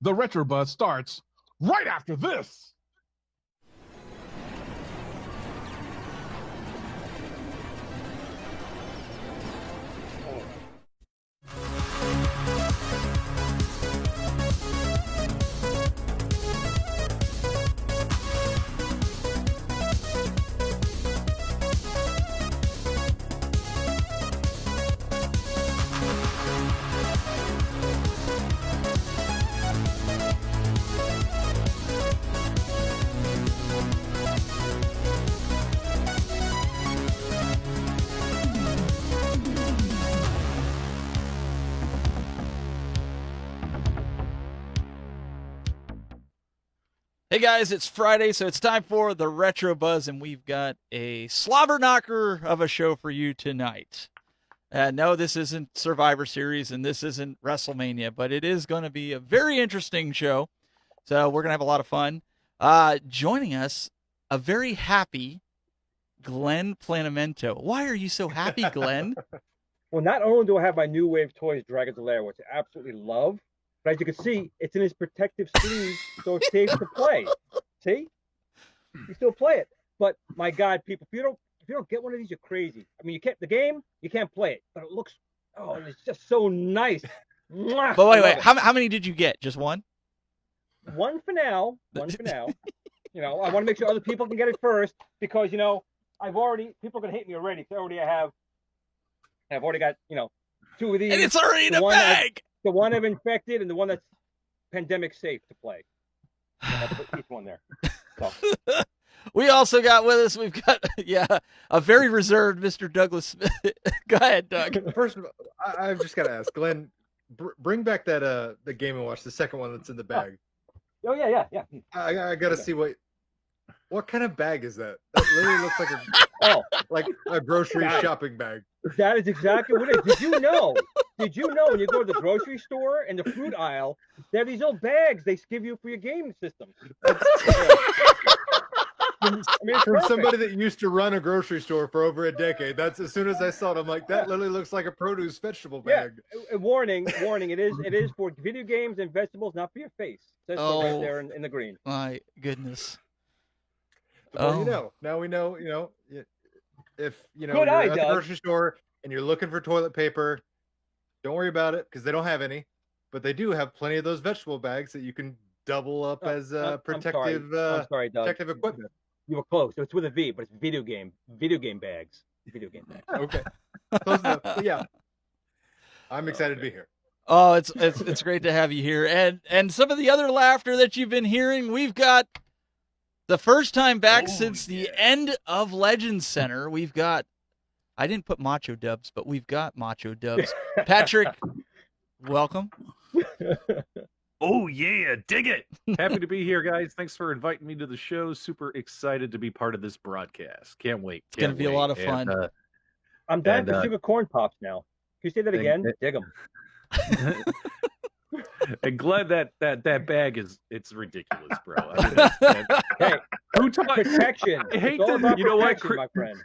The Retro Buzz starts right after this. Hey guys, it's Friday, so it's time for the Retro Buzz, and we've got a slobber knocker of a show for you tonight. No, this isn't Survivor Series, and this isn't Wrestlemania, but it is going to be a very interesting show, so we're going to have a lot of fun. Joining us, a very happy Glenn Planamento. Why are you so happy, Glenn? Well, not only do I have my new wave toys, Dragon's Lair, which I absolutely love, but as you can see, it's in his protective sleeve, so it's safe to play. See? You still play it. But my God, people, if you don't get one of these, you're crazy. I mean, you can't play it, but it looks, it's just so nice. But wait, how many did you get? Just one? One for now. I want to make sure other people can get it first because, people are going to hate me already. So I've already got, two of these. And it's already in a bag. The one I've infected and the one that's pandemic safe to play. I'll put each one there. So. We also got with us, we've got, a very reserved Mr. Douglas. Go ahead, Doug. First of all, I've just got to ask, Glenn, bring back that the Game & Watch, the second one that's in the bag. Oh, yeah. I got to see what kind of bag is that? That literally looks like a grocery shopping bag. That is exactly what it is. Did you know when you go to the grocery store in the fruit aisle, they have these little bags they give you for your game system? From somebody that used to run a grocery store for over a decade, that's as soon as I saw it, I'm like, that literally looks like a produce vegetable bag. Yeah. Warning, it is for video games and vegetables, not for your face. It says so right there in the green. My goodness. Well, now we know, if you're at the grocery store and you're looking for toilet paper, don't worry about it because they don't have any, but they do have plenty of those vegetable bags that you can double up as protective protective equipment. You were close. It's with a V, but it's video game bags. Video game bags. Okay. Close enough. Yeah. I'm excited to be here. Oh, it's great to have you here. And some of the other laughter that you've been hearing, we've got the first time back since the end of Legends Center. We've got, I didn't put Macho Dubs, but we've got Macho Dubs. Patrick, welcome. Oh, yeah, dig it. Happy to be here, guys. Thanks for inviting me to the show. Super excited to be part of this broadcast. Can't wait. It's going to be a lot of fun. I'm dying for sugar corn pops now. Can you say that again? Dig them. And glad that bag it's ridiculous, bro. I mean, hey, who taught protection? I hate to, you know what, my friend.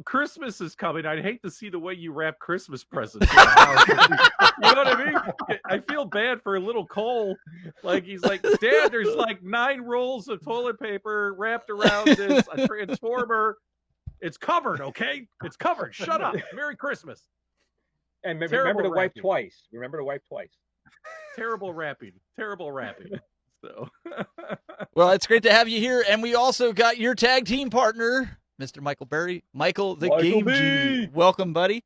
Christmas is coming. I'd hate to see the way you wrap Christmas presents. You know what I mean? I feel bad for little Cole. Like he's like, Dad, there's like 9 rolls of toilet paper wrapped around this a transformer. It's covered, okay? It's covered. Shut up. Merry Christmas. And remember to wipe twice. Terrible wrapping. So, well, it's great to have you here, and we also got your tag team partner, Mr. Michael Berry, Michael the Game Genie. Welcome, buddy.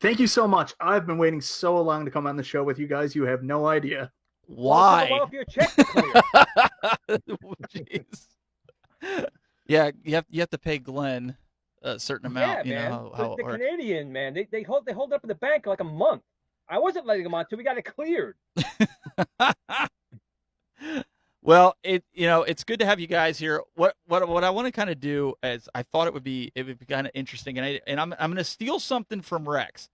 Thank you so much. I've been waiting so long to come on the show with you guys. You have no idea. Why? Well, your check clear. Jeez. Yeah, you have to pay Glenn a certain amount. Yeah, you man. know the Canadian man, they hold it up in the bank like a month. I wasn't letting them on until we got it cleared. Well, it's good to have you guys here. What I want to kind of do is I thought it would be kind of interesting, and I'm going to steal something from Rex.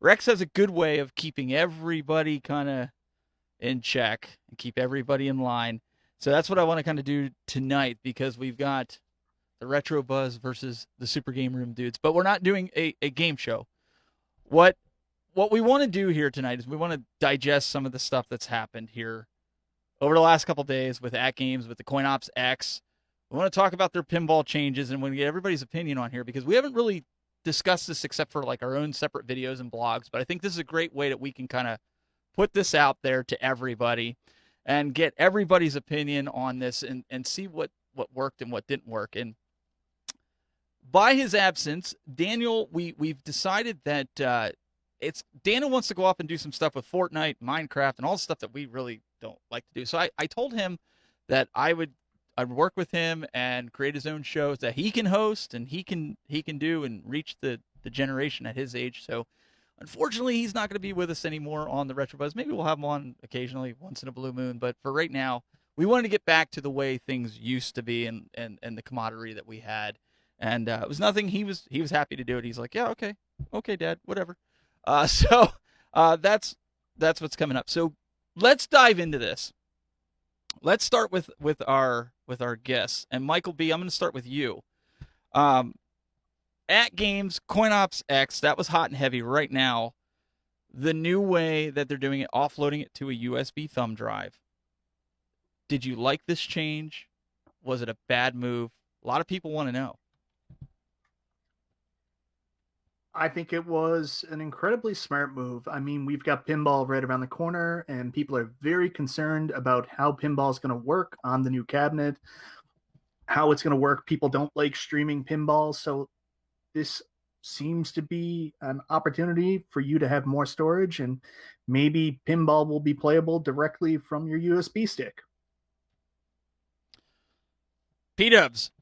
Rex has a good way of keeping everybody kind of in check and keep everybody in line. So that's what I want to kind of do tonight because we've got the Retro Buzz versus the Super Game Room dudes, but we're not doing a game show. What what we want to do here tonight is we want to digest some of the stuff that's happened here over the last couple days with AtGames, with the Coinopsx. We want to talk about their pinball changes, and we want to get everybody's opinion on here because we haven't really discussed this except for like our own separate videos and blogs. But I think this is a great way that we can kind of put this out there to everybody and get everybody's opinion on this and see what worked and what didn't work. And by his absence, Daniel, we've decided that Daniel wants to go up and do some stuff with Fortnite, Minecraft, and all the stuff that we really don't like to do. So I told him that I'd work with him and create his own shows that he can host and he can do and reach the generation at his age. So unfortunately, he's not going to be with us anymore on the Retro Buzz. Maybe we'll have him on occasionally, once in a blue moon. But for right now, we wanted to get back to the way things used to be and the camaraderie that we had. And it was nothing. He was happy to do it. He's like, yeah, okay, Dad, whatever. So that's what's coming up. So let's dive into this. Let's start with our guests. And Michael B, I'm going to start with you. AtGames Coinopsx, that was hot and heavy right now. The new way that they're doing it, offloading it to a USB thumb drive. Did you like this change? Was it a bad move? A lot of people want to know. I think it was an incredibly smart move. I mean, we've got pinball right around the corner, and people are very concerned about how pinball is going to work on the new cabinet, how it's going to work. People don't like streaming pinball, so this seems to be an opportunity for you to have more storage, and maybe pinball will be playable directly from your USB stick. P-dubs.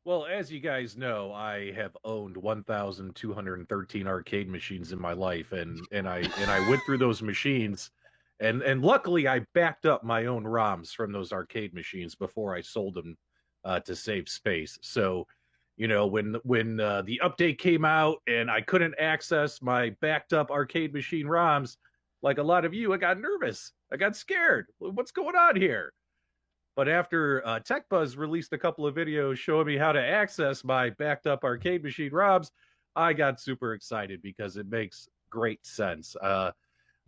Well, as you guys know, I have owned 1,213 arcade machines in my life, and I went through those machines, and luckily I backed up my own ROMs from those arcade machines before I sold them to save space. So, you know, when the update came out and I couldn't access my backed up arcade machine ROMs, like a lot of you, I got nervous. I got scared. What's going on here? But after TechBuzz released a couple of videos showing me how to access my backed up arcade machine ROMs, I got super excited because it makes great sense.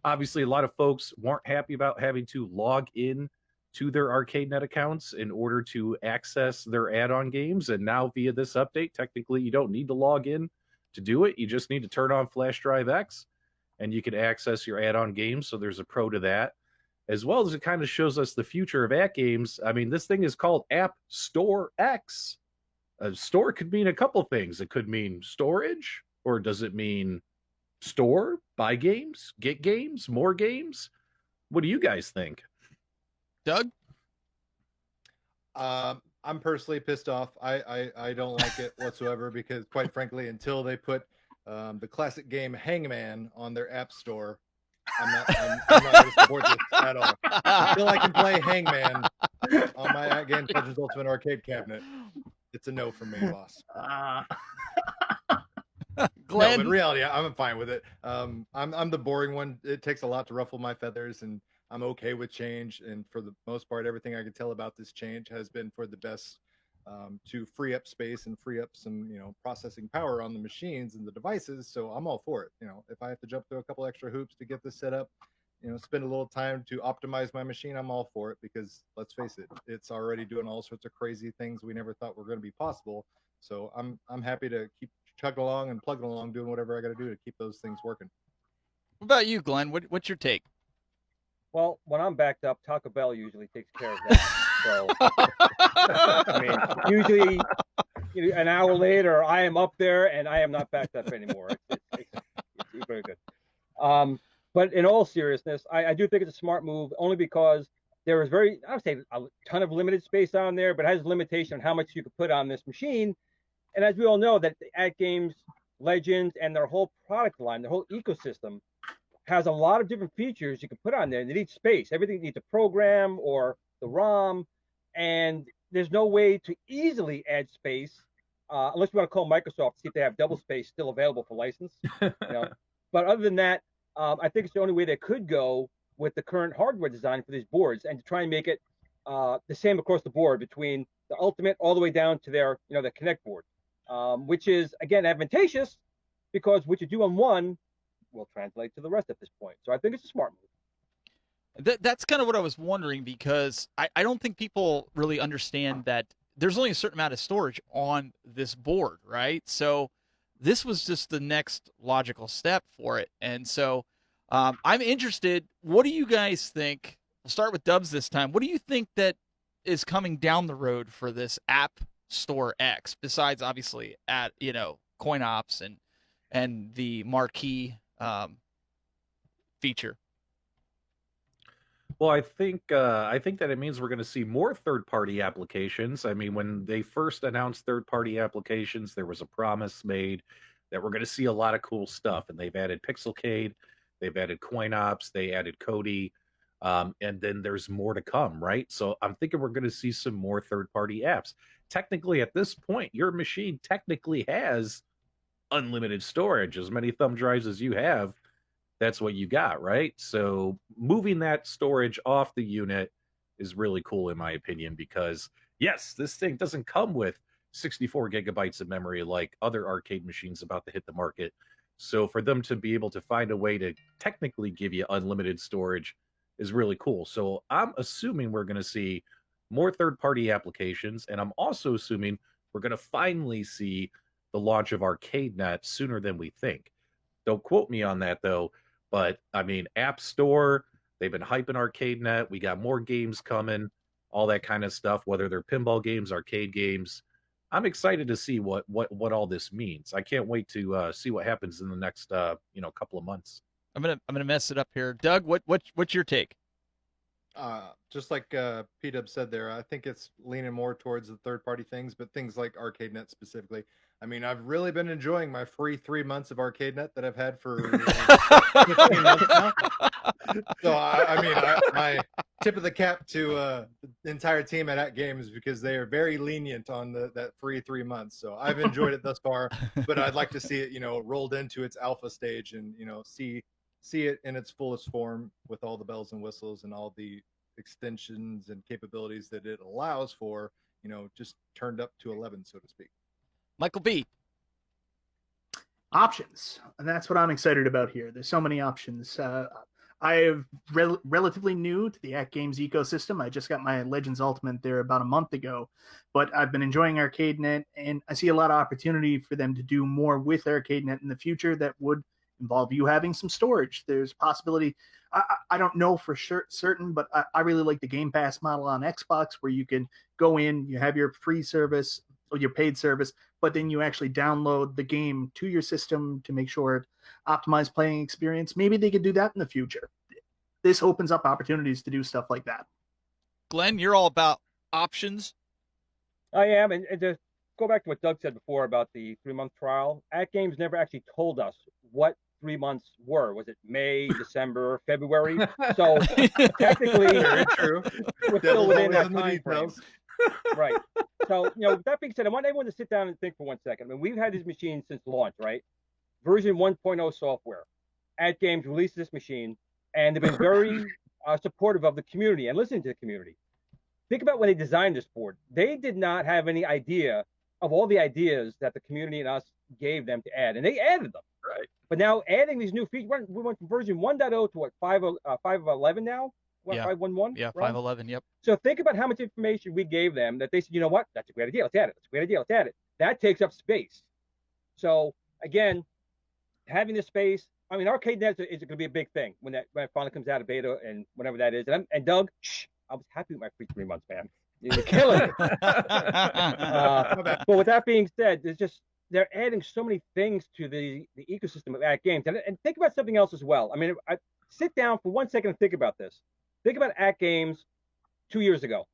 Obviously, a lot of folks weren't happy about having to log in to their ArcadeNet accounts in order to access their add-on games. And now via this update, technically you don't need to log in to do it. You just need to turn on Flash Drive X and you can access your add-on games. So there's a pro to that. As well as it kind of shows us the future of AtGames. I mean, this thing is called App Store X. A store could mean a couple things. It could mean storage, or does it mean store, buy games, get games, more games? What do you guys think? Doug? I'm personally pissed off. I don't like it whatsoever because, quite frankly, until they put the classic game Hangman on their app store, I'm not going to support this at all. Until I can play Hangman on my AtGames Legends Ultimate Arcade cabinet, it's a no from me, boss. Glenn? No, in reality, I'm fine with it. I'm the boring one. It takes a lot to ruffle my feathers, and I'm okay with change. And for the most part, everything I can tell about this change has been for the best, to free up space and free up some, processing power on the machines and the devices. So I'm all for it. If I have to jump through a couple extra hoops to get this set up, spend a little time to optimize my machine, I'm all for it because let's face it, it's already doing all sorts of crazy things we never thought were going to be possible. So I'm happy to keep chugging along and plugging along, doing whatever I got to do to keep those things working. What about you, Glenn? What's your take? Well, when I'm backed up, Taco Bell usually takes care of that. So, I mean, usually an hour later, I am up there and I am not backed up anymore. It's very good. But in all seriousness, I do think it's a smart move only because there is I would say a ton of limited space on there, but it has a limitation on how much you can put on this machine. And as we all know, that AtGames Legends and their whole product line, their whole ecosystem, has a lot of different features you can put on there. And it needs space. Everything needs a program or the ROM, and there's no way to easily add space unless you want to call Microsoft to see if they have double space still available for license. But other than that, I think it's the only way they could go with the current hardware design for these boards, and to try and make it the same across the board between the Ultimate all the way down to their the Connect board, which is again advantageous, because what you do on one will translate to the rest at this point. So I think it's a smart move. That's kind of what I was wondering, because I don't think people really understand that there's only a certain amount of storage on this board, right? So this was just the next logical step for it. And so I'm interested. What do you guys think? We'll start with Dubs this time. What do you think that is coming down the road for this App Store X, besides obviously at Coinopsx and the marquee feature? Well, I think that it means we're going to see more third-party applications. I mean, when they first announced third-party applications, there was a promise made that we're going to see a lot of cool stuff, and they've added Pixelcade, they've added Coinopsx, they added Kodi, and then there's more to come, right? So I'm thinking we're going to see some more third-party apps. Technically, at this point, your machine technically has unlimited storage. As many thumb drives as you have, that's what you got, right? So moving that storage off the unit is really cool, in my opinion, because yes, this thing doesn't come with 64 gigabytes of memory like other arcade machines about to hit the market. So for them to be able to find a way to technically give you unlimited storage is really cool. So I'm assuming we're going to see more third-party applications, and I'm also assuming we're going to finally see the launch of ArcadeNet sooner than we think. Don't quote me on that, though. But, I mean, App Store, they've been hyping ArcadeNet. We got more games coming, all that kind of stuff, whether they're pinball games, arcade games. I'm excited to see what all this means. I can't wait to see what happens in the next couple of months. I'm gonna mess it up here. Doug, what's your take? Just like P-Dub said there, I think it's leaning more towards the third-party things, but things like ArcadeNet specifically. I mean, I've really been enjoying my free 3 months of ArcadeNet that I've had for 15 months now. So, my tip of the cap to the entire team at AtGames, because they are very lenient on that free 3 months. So I've enjoyed it thus far, but I'd like to see it, rolled into its alpha stage and, see it in its fullest form with all the bells and whistles and all the extensions and capabilities that it allows for, just turned up to 11, so to speak. Michael B. Options. And that's what I'm excited about here. There's so many options. I am relatively new to the AtGames ecosystem. I just got my Legends Ultimate there about a month ago, but I've been enjoying ArcadeNet, and I see a lot of opportunity for them to do more with ArcadeNet in the future that would involve you having some storage. There's possibility. I don't know for certain, but I really like the Game Pass model on Xbox, where you can go in, you have your free service or your paid service, but then you actually download the game to your system to make sure it optimized playing experience. Maybe they could do that in the future. This opens up opportunities to do stuff like that. Glenn, you're all about options. I am, and to go back to what Doug said before about the 3-month trial, AtGames never actually told us what 3 months were. Was it May, December, February? So technically, very true. We're still within that time frame. Right. So, with that being said, I want everyone to sit down and think for 1 second. I mean, we've had this machine since launch, right? Version 1.0 software. AtGames released this machine, and they've been very supportive of the community and listening to the community. Think about when they designed this board. They did not have any idea of all the ideas that the community and us gave them to add, and they added them. Right. But now adding these new features, we went from version 1.0 to what, 5.11 now? What, Yeah. 5.11? Yeah, right? 5.11, yep. So think about how much information we gave them that they said, you know what, that's a great idea, let's add it. That's a great idea, let's add it. That takes up space. So again, having this space, I mean, ArcadeNet is going to be a big thing when it finally comes out of beta and whatever that is. And Doug, I was happy with my free 3 months, man. You're killing it. But with that being said, they're adding so many things to the ecosystem of AtGames. And think about something else as well. I mean, sit down for 1 second and think about this. Think about AtGames 2 years ago.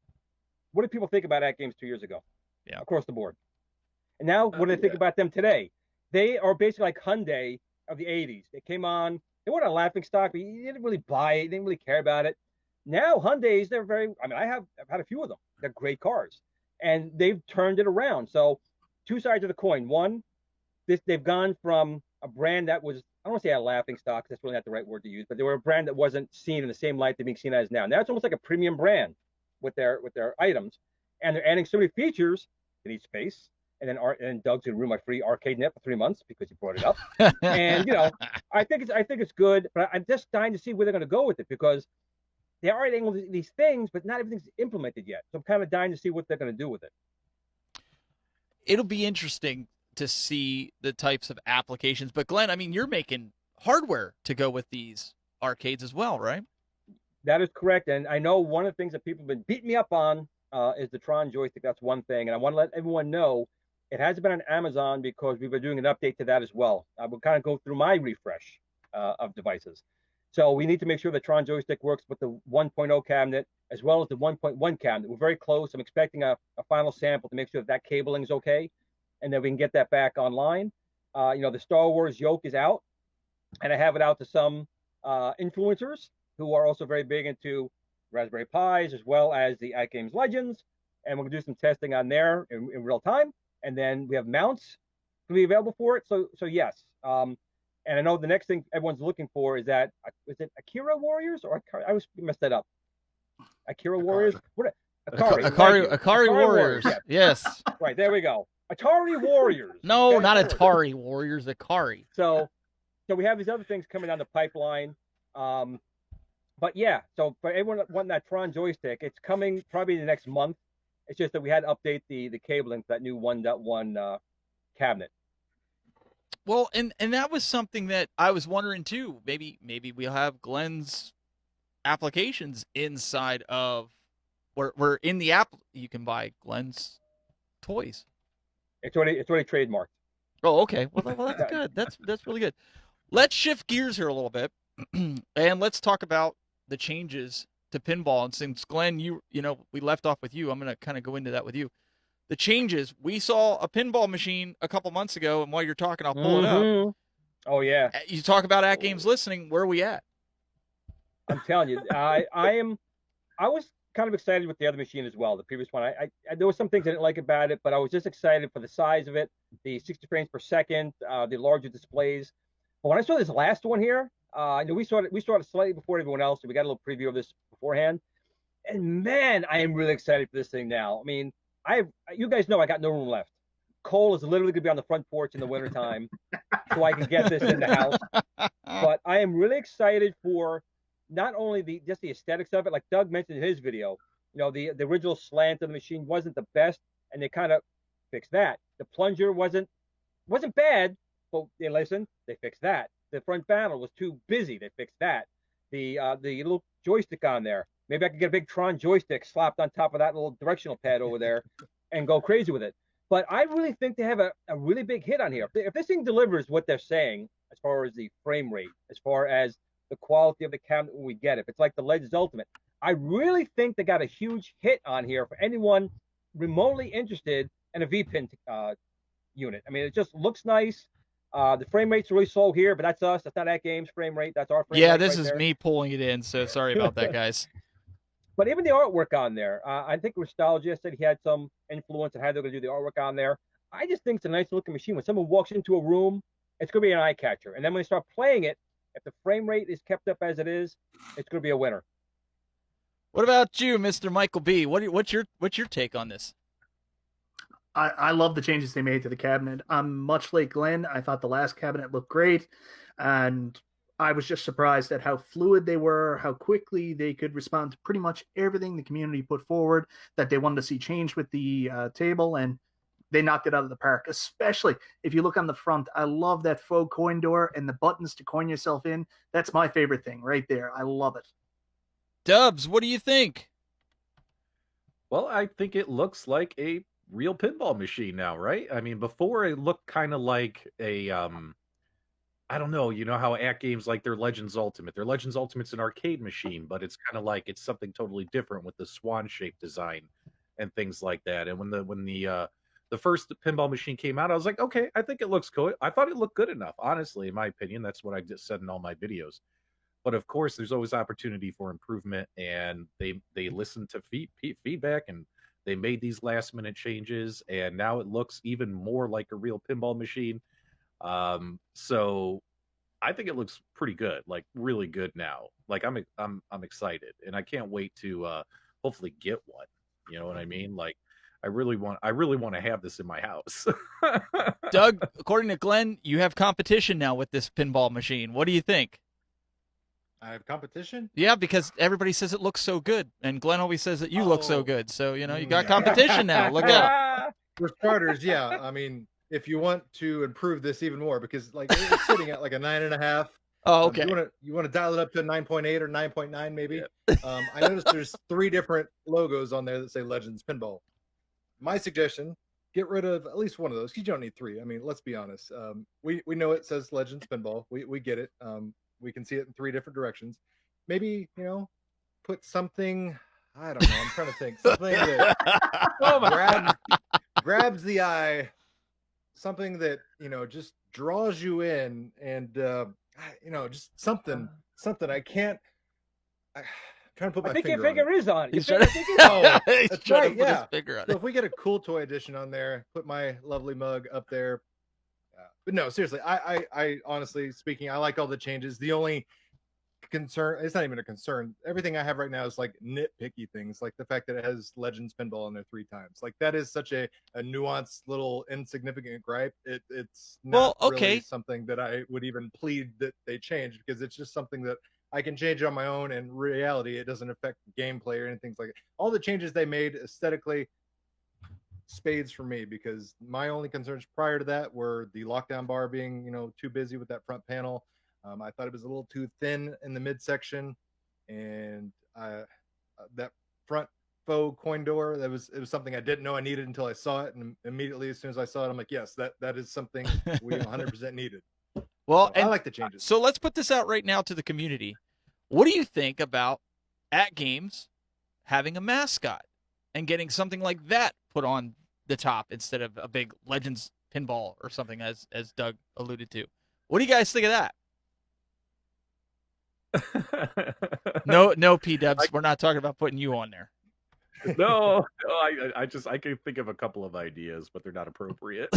What did people think about AtGames 2 years ago? Yeah. Across the board. And now, what do they think about them today? They are basically like Hyundai of the 80s. They came on, they weren't a laughing stock, but you didn't really buy it, you didn't really care about it. Now, Hyundais, I've had a few of them. They're great cars. And they've turned it around. So, two sides of the coin. One, they've gone from a brand that was, I don't want to say a laughing stock, that's really not the right word to use, but they were a brand that wasn't seen in the same light they're being seen as now. Now it's almost like a premium brand with their items. And they're adding so many features. They need space. and Doug's gonna ruin my free arcade net for 3 months because he brought it up. And I think it's good, but I'm just dying to see where they're gonna go with it because they are adding these things, but not everything's implemented yet. So I'm kind of dying to see what they're gonna do with it. It'll be interesting to see the types of applications. But Glenn, I mean, you're making hardware to go with these arcades as well, right? That is correct. And I know one of the things that people have been beating me up on is the Tron Joystick. That's one thing. And I want to let everyone know it hasn't been on Amazon because we've been doing an update to that as well. I will kind of go through my refresh of devices. So we need to make sure the Tron Joystick works with the 1.0 cabinet as well as the 1.1 cabinet. We're very close. I'm expecting a final sample to make sure that cabling is okay, and then we can get that back online. The Star Wars yoke is out, and I have it out to some influencers who are also very big into Raspberry Pis as well as the AtGames Legends, and we're going to do some testing on there in real time. And then we have mounts to be available for it. So yes. And I know the next thing everyone's looking for is that, is it Akira Warriors or I always messed that up. Akira Warriors? What? Akari Warriors. Yes. Right, there we go. Atari Warriors. No, okay? Not Atari Warriors, Akari. So we have these other things coming down the pipeline. But yeah, so for everyone that wants that Tron joystick, it's coming probably the next month. It's just that we had to update the cabling for that new 1.1 cabinet. Well, and that was something that I was wondering too. Maybe we'll have Glenn's applications inside of where in the app you can buy Glenn's toys. It's already trademarked. Oh, okay. Well, that's good. That's really good. Let's shift gears here a little bit, and let's talk about the changes to pinball. And since Glenn, we left off with you, I'm going to kind of go into that with you. The changes. We saw a pinball machine a couple months ago, and while you're talking, I'll pull it up. Oh yeah. You talk about AtGames listening. Where are we at? I'm telling you, I was kind of excited with the other machine as well. The previous one, I there were some things I didn't like about it, but I was just excited for the size of it, the 60 frames per second, the larger displays. But when I saw this last one here, we saw it slightly before everyone else, so we got a little preview of this beforehand. And man, I am really excited for this thing now. I mean, you guys know I got no room left. Cole is literally going to be on the front porch in the wintertime so I can get this in the house. But I am really excited for not only just the aesthetics of it, like Doug mentioned in his video. The original slant of the machine wasn't the best, and they kind of fixed that. The plunger wasn't bad, but they fixed that. The front panel was too busy. They fixed that. The little joystick on there. Maybe I could get a big Tron joystick slapped on top of that little directional pad over there and go crazy with it. But I really think they have a really big hit on here. If this thing delivers what they're saying as far as the frame rate, as far as the quality of the cabinet when we get it, if it's like the Legends Ultimate, I really think they got a huge hit on here for anyone remotely interested in a V-Pin unit. I mean, it just looks nice. The frame rate's really slow here, but that's us. That's not AtGames frame rate. That's our frame rate. Yeah, this is me pulling it in, so sorry about that, guys. But even the artwork on there, I think Nostalgia said he had some influence on how they're going to do the artwork on there. I just think it's a nice looking machine. When someone walks into a room, it's going to be an eye catcher. And then when they start playing it, if the frame rate is kept up as it is, it's going to be a winner. What about you, Mr. Michael B? What's your take on this? I love the changes they made to the cabinet. I'm much like Glenn. I thought the last cabinet looked great, and I was just surprised at how fluid they were, how quickly they could respond to pretty much everything the community put forward that they wanted to see change with the table, and they knocked it out of the park. Especially if you look on the front, I love that faux coin door and the buttons to coin yourself in. That's my favorite thing right there. I love it. Dubs, what do you think? Well, I think it looks like a real pinball machine now, right? I mean, before it looked kind of like a I don't know, you know how AtGames like their Legends Ultimate. Their Legends Ultimate's an arcade machine, but it's kind of like it's something totally different with the swan-shaped design and things like that. And when the first pinball machine came out, I was like, okay, I think it looks cool. I thought it looked good enough, honestly, in my opinion. That's what I just said in all my videos. But of course, there's always opportunity for improvement, and they listened to feedback, and they made these last-minute changes, and now it looks even more like a real pinball machine. So I think it looks pretty good, like really good now. Like I'm excited, and I can't wait to hopefully get one. You know what I mean? Like I really want to have this in my house. Doug, according to Glenn, you have competition now with this pinball machine. What do you think? I have competition? Yeah, because everybody says it looks so good, and Glenn always says that you look so good. So, you got competition now. Look out. For starters, yeah. I mean, if you want to improve this even more, because like it's sitting at like a 9.5. Oh, okay. You want to dial it up to 9.8 or 9.9 maybe. I noticed there's 3 different logos on there that say Legends Pinball. My suggestion: get rid of at least one of those. You don't need 3. I mean, let's be honest. We know it says Legends Pinball. We get it. We can see it in 3 different directions. Maybe, put something, I don't know, I'm trying to think. Something that grabs the eye. Something that, just draws you in and, just something. I can't, I'm trying to put my finger on it. Your finger is on it. He's trying to that's right, put yeah. his finger on So it. if we get a COOLTOY edition on there, put my lovely mug up there. But no, seriously, I honestly speaking, I like all the changes. The only concern, it's not even a concern. Everything I have right now is like nitpicky things, like the fact that it has Legends Pinball in there 3 times. Like that is such a nuanced little insignificant gripe. It's not really something that I would even plead that they change, because it's just something that I can change on my own. And reality, it doesn't affect gameplay or anything like it. All the changes they made aesthetically, spades for me, because my only concerns prior to that were the lockdown bar being too busy with that front panel. I thought it was a little too thin in the midsection, and that front faux coin door, it was something I didn't know I needed until I saw it, and immediately as soon as I saw it, I'm like, yes, that is something we 100% needed. Well, I like the changes. So let's put this out right now to the community. What do you think about AtGames having a mascot and getting something like that put on the top instead of a big Legends Pinball or something, as Doug alluded to? What do you guys think of that? No, P-dubs. We're not talking about putting you on there. No, I can think of a couple of ideas, but they're not appropriate.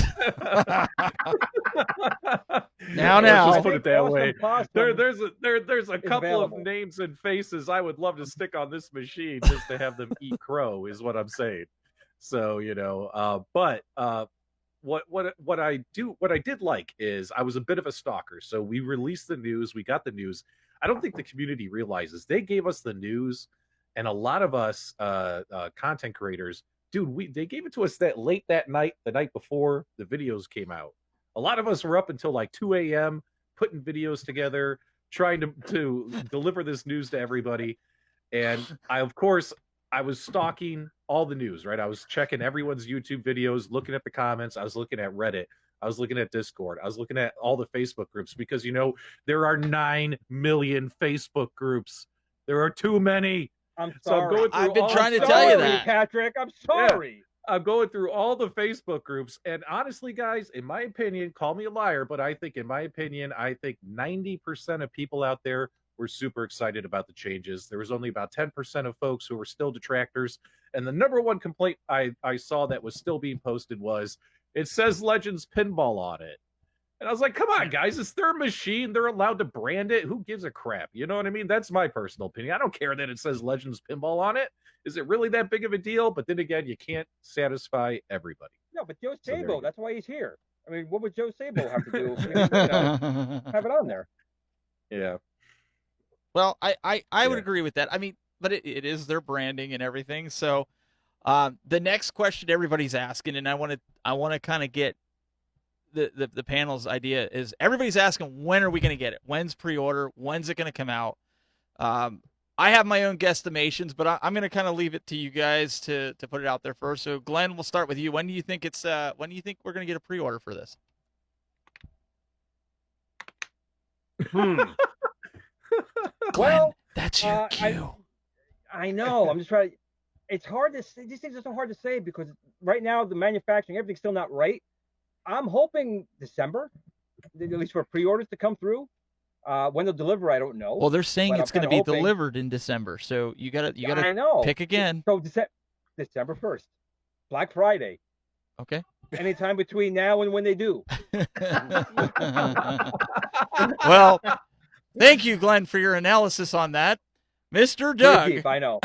Now, let's just put it that way. There's a couple of names and faces I would love to stick on this machine just to have them eat crow, is what I'm saying. So but what I did like is I was a bit of a stalker. So we released the news, we got the news. I don't think the community realizes they gave us the news, and a lot of us content creators, dude, they gave it to us that late that night, the night before the videos came out. A lot of us were up until like 2 a.m. putting videos together, trying to deliver this news to everybody. And I was stalking all the news, right? I was checking everyone's YouTube videos, looking at the comments. I was looking at Reddit. I was looking at Discord. I was looking at all the Facebook groups, because, there are 9 million Facebook groups. There are too many. I'm sorry. I've been trying to tell you that, Patrick. I'm sorry. Yeah, I'm going through all the Facebook groups. And honestly, guys, in my opinion, call me a liar, but I think 90% of people out there were super excited about the changes. There was only about 10% of folks who were still detractors. And the number one complaint I saw that was still being posted was, it says Legends Pinball on it. And I was like, come on, guys, it's their machine. They're allowed to brand it. Who gives a crap? You know what I mean? That's my personal opinion. I don't care that it says Legends Pinball on it. Is it really that big of a deal? But then again, you can't satisfy everybody. No, but Joe Sabo, that's why he's here. I mean, what would Joe Sabo have to do have it on there? Yeah. Well, I would agree with that. I mean, but it is their branding and everything. So the next question everybody's asking, and I want to kind of get the panel's idea, is everybody's asking, when are we going to get it? When's pre-order? When's it going to come out? I have my own guesstimations, but I'm going to kind of leave it to you guys to put it out there first. So Glenn, we'll start with you. When do you think when do you think we're going to get a pre-order for this? Glenn, that's your cue. I know. I'm just trying to. It's hard to say. These things are so hard to say because right now the manufacturing, everything's still not right. I'm hoping December, at least for pre-orders to come through. When they'll deliver, I don't know. Well, they're saying it's going to be delivered in December, so you gotta pick again. So December 1st, Black Friday. Okay. Anytime between now and when they do. Well, thank you, Glenn, for your analysis on that. Mr. Doug. Deep, I know.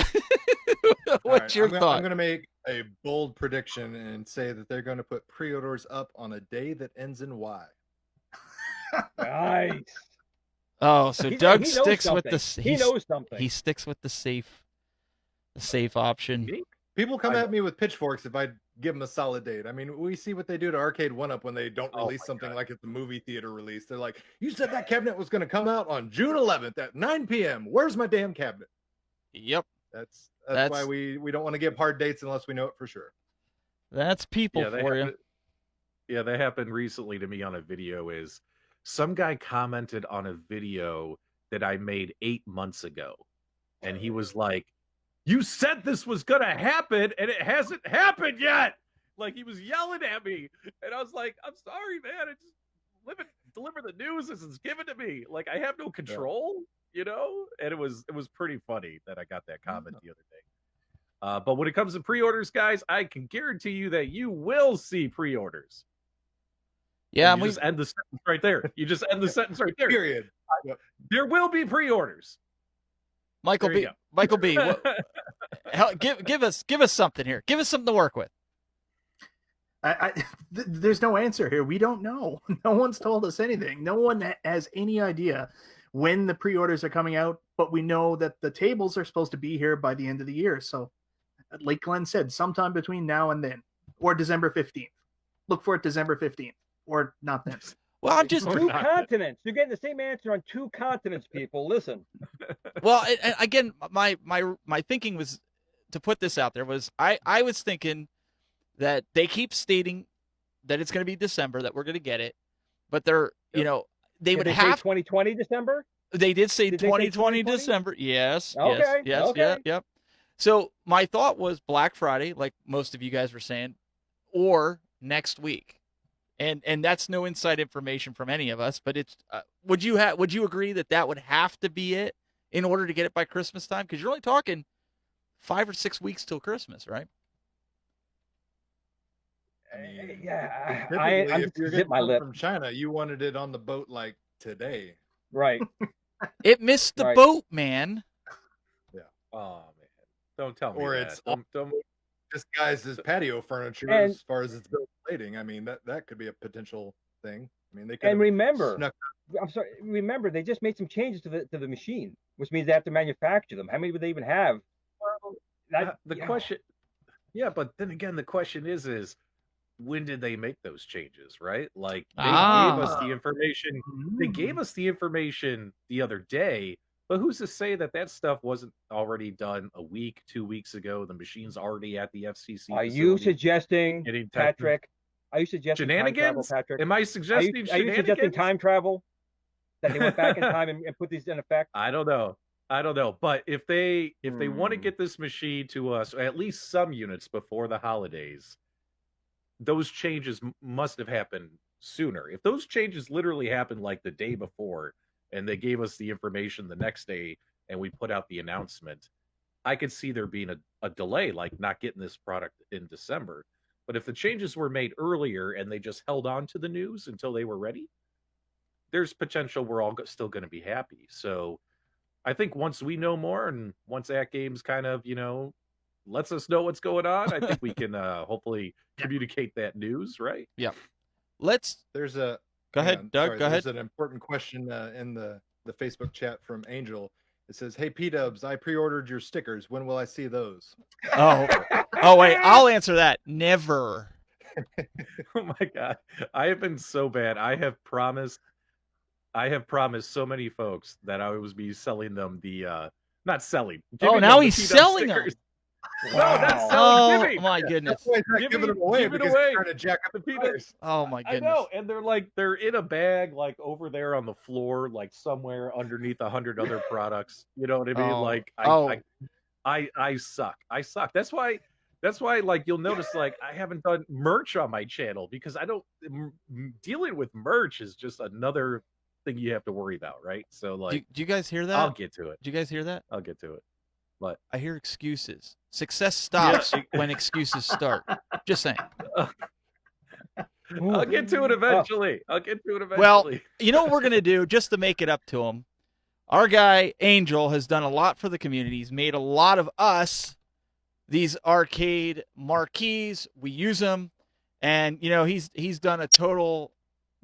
What's your thought? I'm going to make a bold prediction and say that they're going to put pre-orders up on a day that ends in Y. Nice. Oh, so Doug he knows sticks with something. the He knows something. He sticks with the safe option. People come at me with pitchforks if I give them a solid date. I mean, we see what they do to Arcade 1-Up when they don't release something like at the movie theater release. They're like, you said that cabinet was going to come out on June 11th at 9 p.m. Where's my damn cabinet? Yep. That's why we don't want to give hard dates unless we know it for sure. That's people for you. Yeah, that happened recently to me on a video. Is some guy commented on a video that I made 8 months ago, and he was like, "You said this was gonna happen, and it hasn't happened yet." Like, he was yelling at me, and I was like, "I'm sorry, man. I just deliver the news as it's given to me. Like, I have no control, you know." And it was pretty funny that I got that comment the other day. But when it comes to pre-orders, guys, I can guarantee you that you will see pre-orders. Yeah, and you just end the sentence right there. You just end the sentence right there. Period. There will be pre-orders. Michael B. Give us something here. Give us something to work with. There's no answer here. We don't know. No one's told us anything. No one has any idea when the pre-orders are coming out, but we know that the tables are supposed to be here by the end of the year. So, like Glenn said, sometime between now and then, or December 15th. Look for it December 15th, or not then. Well, I'm just two continents. You're getting the same answer on two continents, people. Listen. Well, again, my thinking was to put this out there was I was thinking that they keep stating that it's going to be December, that we're going to get it, but they're they would have 2020 December. They did say 2020 December. Yes. Okay. Yes. Okay. Yep. So my thought was Black Friday, like most of you guys were saying, or next week. And that's no inside information from any of us, but it's would you agree that would have to be it in order to get it by Christmas time? Because you're only talking 5 or 6 weeks till Christmas, right? Yeah, if you're getting from China, you wanted it on the boat like today, right? It missed the boat, man. Yeah. Oh man, don't tell me. Or that. it's don't disguised as patio furniture as far as its built plating. I mean, that could be a potential thing. I mean, they could. And remember, remember they just made some changes to the machine, which means they have to manufacture them. How many would they even have? Well, question, yeah, but then again, the question is when did they make those changes, right? Like they gave us the information. They gave us the information the other day. But who's to say that stuff wasn't already done a week, 2 weeks ago? The machine's already at the FCC. Are you suggesting, Patrick? Are you suggesting shenanigans? Time travel, Patrick? Am I suggesting shenanigans? Are you suggesting time travel? That they went back in time and put these in effect? I don't know. But if they want to get this machine to us, at least some units before the holidays, those changes must have happened sooner. If those changes literally happened like the day before, and they gave us the information the next day, and we put out the announcement, I could see there being a delay, like not getting this product in December. But if the changes were made earlier and they just held on to the news until they were ready, there's potential we're all still going to be happy. So I think once we know more, and once AtGames kind of, lets us know what's going on, I think we can hopefully communicate that news, right? Yeah. Go ahead, Doug. Go ahead. There's an important question in the Facebook chat from Angel. It says, "Hey P-Dubs, I pre-ordered your stickers. When will I see those?" Oh wait, I'll answer that. Never. Oh my God, I have been so bad. I have promised so many folks that I was be selling them the not selling. Now he's selling them. No, that's selling. Oh my goodness! Giving them away because he's trying to jack up the price. Oh my goodness! I know, and they're in a bag like over there on the floor, like somewhere underneath 100 other products. You know what I mean? I suck. That's why like you'll notice like I haven't done merch on my channel because I don't dealing with merch is just another thing you have to worry about, right? So like, do you guys hear that? I'll get to it. Do you guys hear that? I'll get to it. But I hear excuses. Success stops when excuses start. Just saying. I'll get to it eventually. Well, you know what we're going to do just to make it up to him? Our guy, Angel, has done a lot for the community. He's made a lot of us these arcade marquees. We use them, and he's done a total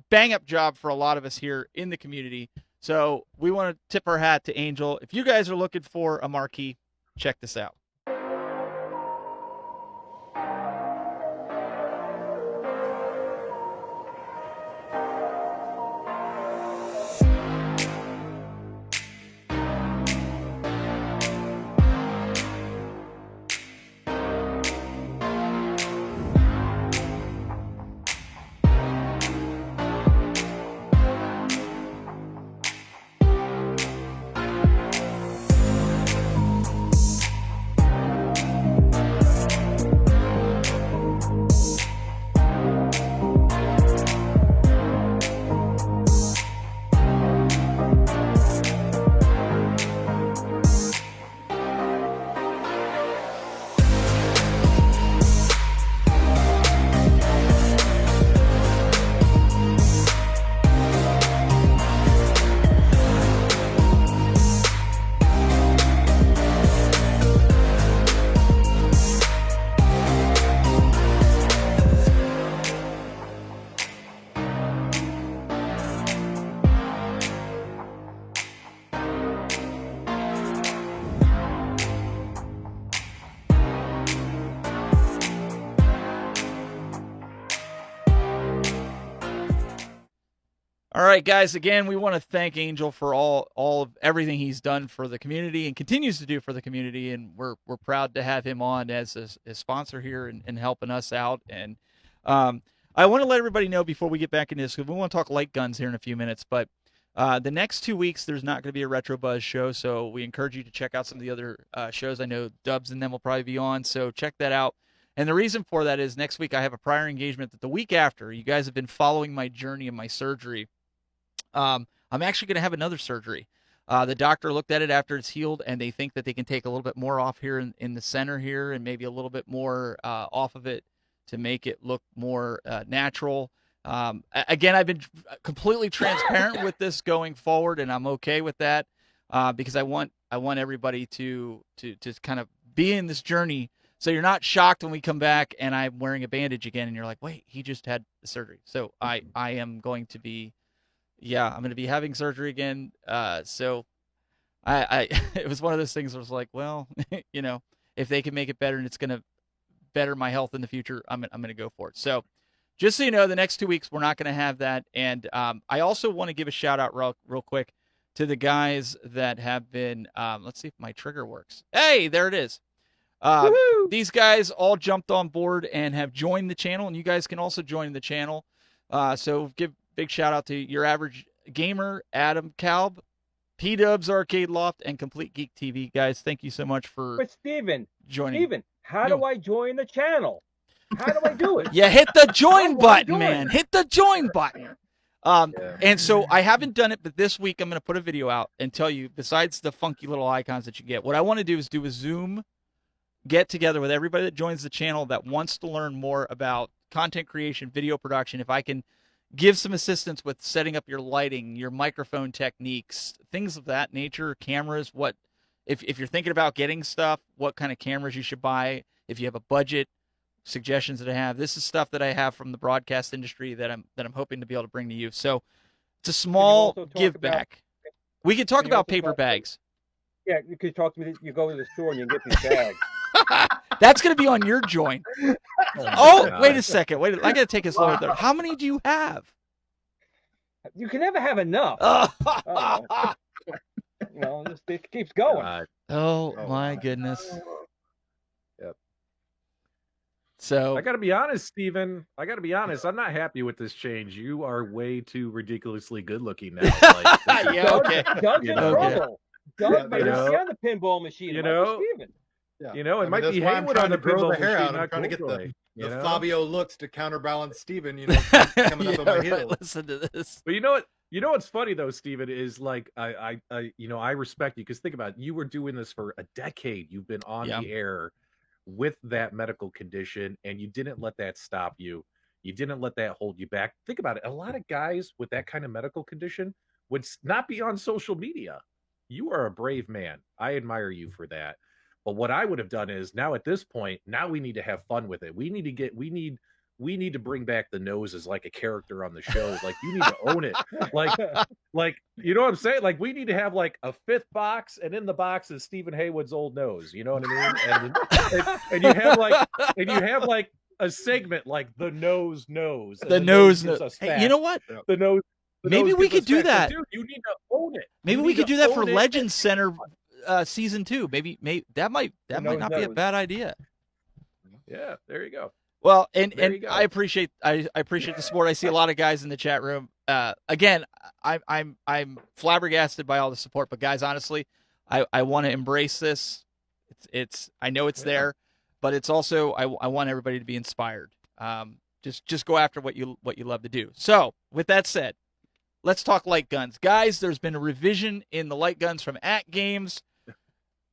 bang up job for a lot of us here in the community. So we want to tip our hat to Angel. If you guys are looking for a marquee, check this out. All right, guys, again, we want to thank Angel for all of everything he's done for the community and continues to do for the community, and we're proud to have him on as a sponsor here and helping us out. And I want to let everybody know before we get back into this, because we want to talk light guns here in a few minutes, but the next 2 weeks, there's not going to be a Retro Buzz show, so we encourage you to check out some of the other shows. I know Dubs and them will probably be on, so check that out. And the reason for that is next week I have a prior engagement that the week after. You guys have been following my journey and my surgery. I'm actually going to have another surgery. The doctor looked at it after it's healed, and they think that they can take a little bit more off here in the center here and maybe a little bit more off of it to make it look more natural. Again, I've been completely transparent with this going forward, and I'm okay with that because I want everybody to kind of be in this journey, so you're not shocked when we come back and I'm wearing a bandage again, and you're like, wait, he just had the surgery. So I am going to be. Yeah, I'm going to be having surgery again. So I it was one of those things where I was like, well, if they can make it better and it's going to better my health in the future, I'm going to go for it. So just so you know, the next 2 weeks, we're not going to have that. And I also want to give a shout out real quick to the guys that have been, let's see if my trigger works. Hey, there it is. These guys all jumped on board and have joined the channel, and you guys can also join the channel. So give big shout out to Your Average Gamer, Adam Kalb, P-Dubs Arcade Loft, and Complete Geek TV. Guys, thank you so much for joining. Steven, how do I join the channel? How do I do it? Yeah, hit the join button, man. Hit the join button. And so I haven't done it, but this week I'm going to put a video out and tell you, besides the funky little icons that you get, what I want to do is do a Zoom get together with everybody that joins the channel that wants to learn more about content creation, video production. If I can give some assistance with setting up your lighting, your microphone techniques, things of that nature, cameras, if you're thinking about getting stuff, what kind of cameras you should buy, if you have a budget, suggestions that I have. This is stuff that I have from the broadcast industry that I'm hoping to be able to bring to you. So it's a small give back. We can talk about paper bags. Yeah, you could talk to me. You go to the store and you get these bags. That's going to be on your joint. Wait a second. Wait, I got to take a slower there. How many do you have? You can never have enough. It keeps going. Oh my goodness. Yep. So I got to be honest, Steven. I'm not happy with this change. You are way too ridiculously good looking now. Yeah, okay. Doug's in trouble. Doug might be on the pinball machine. Steven. Yeah. It might be Haywood on the pinball machine. I'm trying to get the Fabio looks to counterbalance Steven, coming up on my heels. Listen to this. But you know what's funny though, Steven, is like I respect you, because think about it. You were doing this for a decade. You've been on the air with that medical condition, and you didn't let that stop you. You didn't let that hold you back. Think about it. A lot of guys with that kind of medical condition would not be on social media. You are a brave man. I admire you for that. But what I would have done is now at this point, now we need to have fun with it. We need to bring back the nose as like a character on the show. Like you need to own it. Like you know what I'm saying? Like we need to have like a 5th box, and in the box is Stephen Haywood's old nose. You know what I mean? And you have like a segment like the nose. The nose. Hey, you know what? The nose. Maybe we could do that. Dude, you need to own it. Maybe we could do that for Legends Center season 2. Maybe that might not be a bad idea. Yeah, there you go. Well, and I appreciate the support. I see a lot of guys in the chat room. Again, I'm flabbergasted by all the support, but guys, honestly, I want to embrace this. I know it's there, but it's also I want everybody to be inspired. Just go after what you love to do. So, with that said, let's talk light guns, guys. There's been a revision in the light guns from AtGames.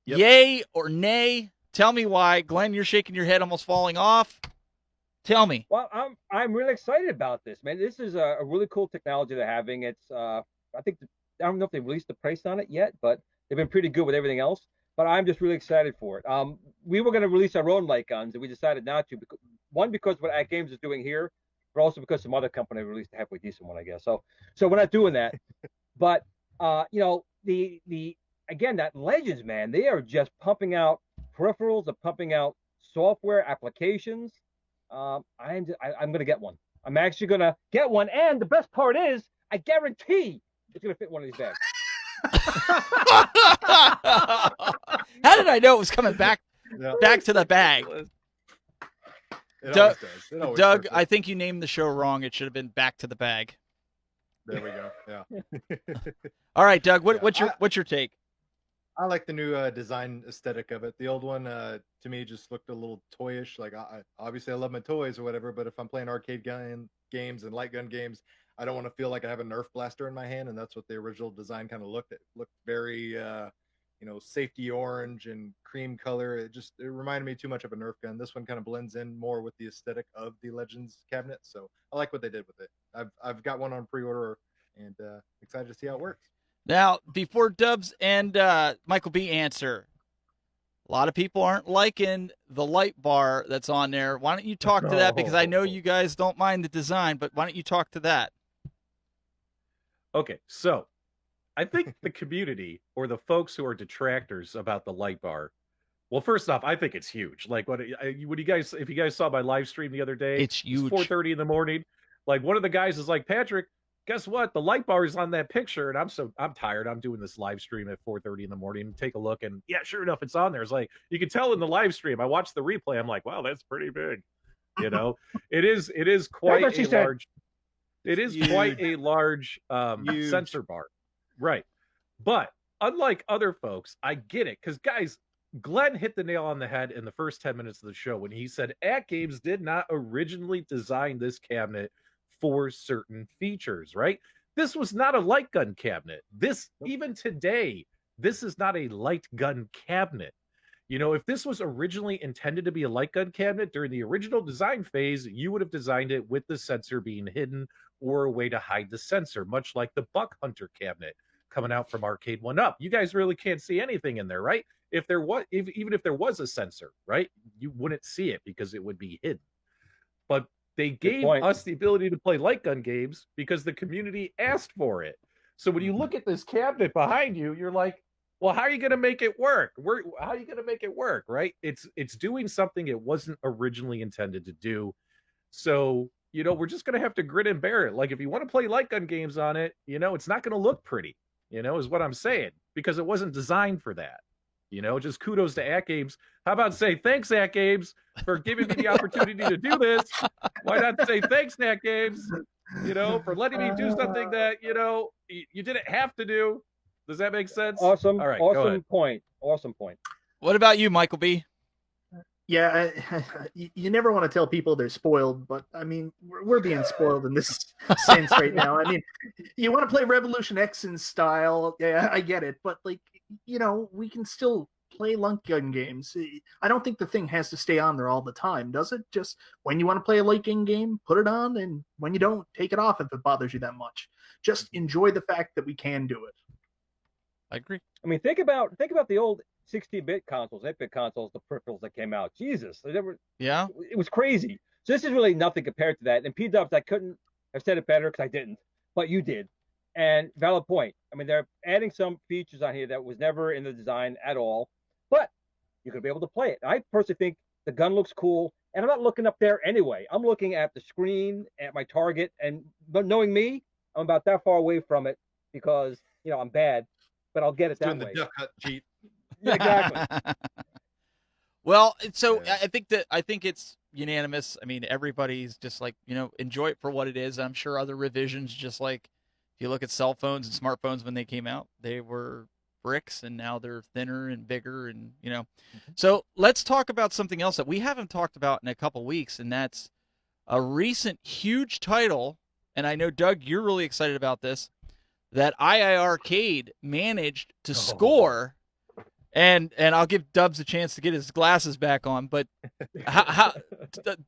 Yep. Yay or nay? Tell me why, Glenn. You're shaking your head, almost falling off. Tell me. Well, I'm really excited about this, man. This is a really cool technology they're having. It's I don't know if they released the price on it yet, but they've been pretty good with everything else. But I'm just really excited for it. We were going to release our own light guns, and we decided not to. One, because what AtGames is doing here, but also because some other company released a halfway decent one, I guess. So we're not doing that. But again, that Legends, man, they are just pumping out peripherals, they're pumping out software applications. I'm going to get one. I'm actually going to get one, and the best part is, I guarantee it's going to fit one of these bags. How did I know it was coming back to the bag? Doug, I think you named the show wrong. It should have been Back to the Bag. There we go. Yeah. All right, Doug. What's your take? I like the new design aesthetic of it. The old one, to me, just looked a little toyish. Like, obviously, I love my toys or whatever, but if I'm playing arcade games and light gun games, I don't want to feel like I have a Nerf blaster in my hand, and that's what the original design kind of looked at. Looked very, safety orange and cream color. It reminded me too much of a Nerf gun. This one kind of blends in more with the aesthetic of the Legends cabinet, so I like what they did with it. I've got one on pre-order, and excited to see how it works. Now, before Dubs and Michael B answer, a lot of people aren't liking the light bar that's on there. Why don't you talk to that? Because I know you guys don't mind the design, but why don't you talk to that? Okay, so I think the community or the folks who are detractors about the light bar, well, first off, I think it's huge. Like, if you guys saw my live stream the other day, it's huge. 4:30 in the morning. Like, one of the guys is like, Patrick, guess what? The light bar is on that picture, and I'm tired. I'm doing this live stream at 4:30 in the morning. Take a look, and yeah, sure enough, it's on there. It's like you can tell in the live stream. I watched the replay. I'm like, wow, that's pretty big. You know, it is quite a large. It is quite a large sensor bar, right? But unlike other folks, I get it, because guys, Glenn hit the nail on the head in the first 10 minutes of the show when he said AtGames did not originally design this cabinet for certain features, right? This was not a light gun cabinet. Even today, this is not a light gun cabinet. You know, if this was originally intended to be a light gun cabinet during the original design phase, you would have designed it with the sensor being hidden or a way to hide the sensor, much like the Buck Hunter cabinet coming out from Arcade 1-Up. You guys really can't see anything in there, right? Even if there was a sensor, right, you wouldn't see it because it would be hidden. But they gave us the ability to play light gun games because the community asked for it. So when you look at this cabinet behind you, you're like, well, how are you going to make it work? How are you going to make it work, right? It's doing something it wasn't originally intended to do. So, you know, we're just going to have to grit and bear it. Like, if you want to play light gun games on it, you know, it's not going to look pretty, you know, is what I'm saying, because it wasn't designed for that. You know, just kudos to AtGames. How about say thanks, AtGames, for giving me the opportunity to do this? Why not say thanks, AtGames, you know, for letting me do something that, you know, you didn't have to do. Does that make sense? Awesome. All right, awesome point. Awesome point. What about you, Michael B? Yeah, you never want to tell people they're spoiled, but I mean, we're being spoiled in this sense right now. I mean, you want to play Revolution X in style, yeah, I get it, but like, you know, we can still play light gun games. I don't think the thing has to stay on there all the time, does it? Just when you want to play a light gun game, put it on, and when you don't, take it off if it bothers you that much. Just enjoy the fact that we can do it. I agree. I mean, think about the old 16-bit consoles, 8-bit consoles, the peripherals that came out. Jesus, Yeah. It was crazy. So this is really nothing compared to that. And P-Dubs, I couldn't have said it better because I didn't, but you did. And valid point. I mean, they're adding some features on here that was never in the design at all, but you could be able to play it. I personally think the gun looks cool, and I'm not looking up there anyway. I'm looking at the screen, at my target, but knowing me, I'm about that far away from it because, you know, I'm bad, but I'll get it that way. The duck hunt cheat. Yeah, exactly. Well, so yeah. I think it's unanimous. I mean, everybody's just like, you know, enjoy it for what it is. I'm sure other revisions, just like if you look at cell phones and smartphones when they came out, they were bricks and now they're thinner and bigger, and you know. So let's talk about something else that we haven't talked about in a couple weeks, and that's a recent huge title. And I know, Doug, you're really excited about this, that iiRcade managed to score. And I'll give Dubs a chance to get his glasses back on, but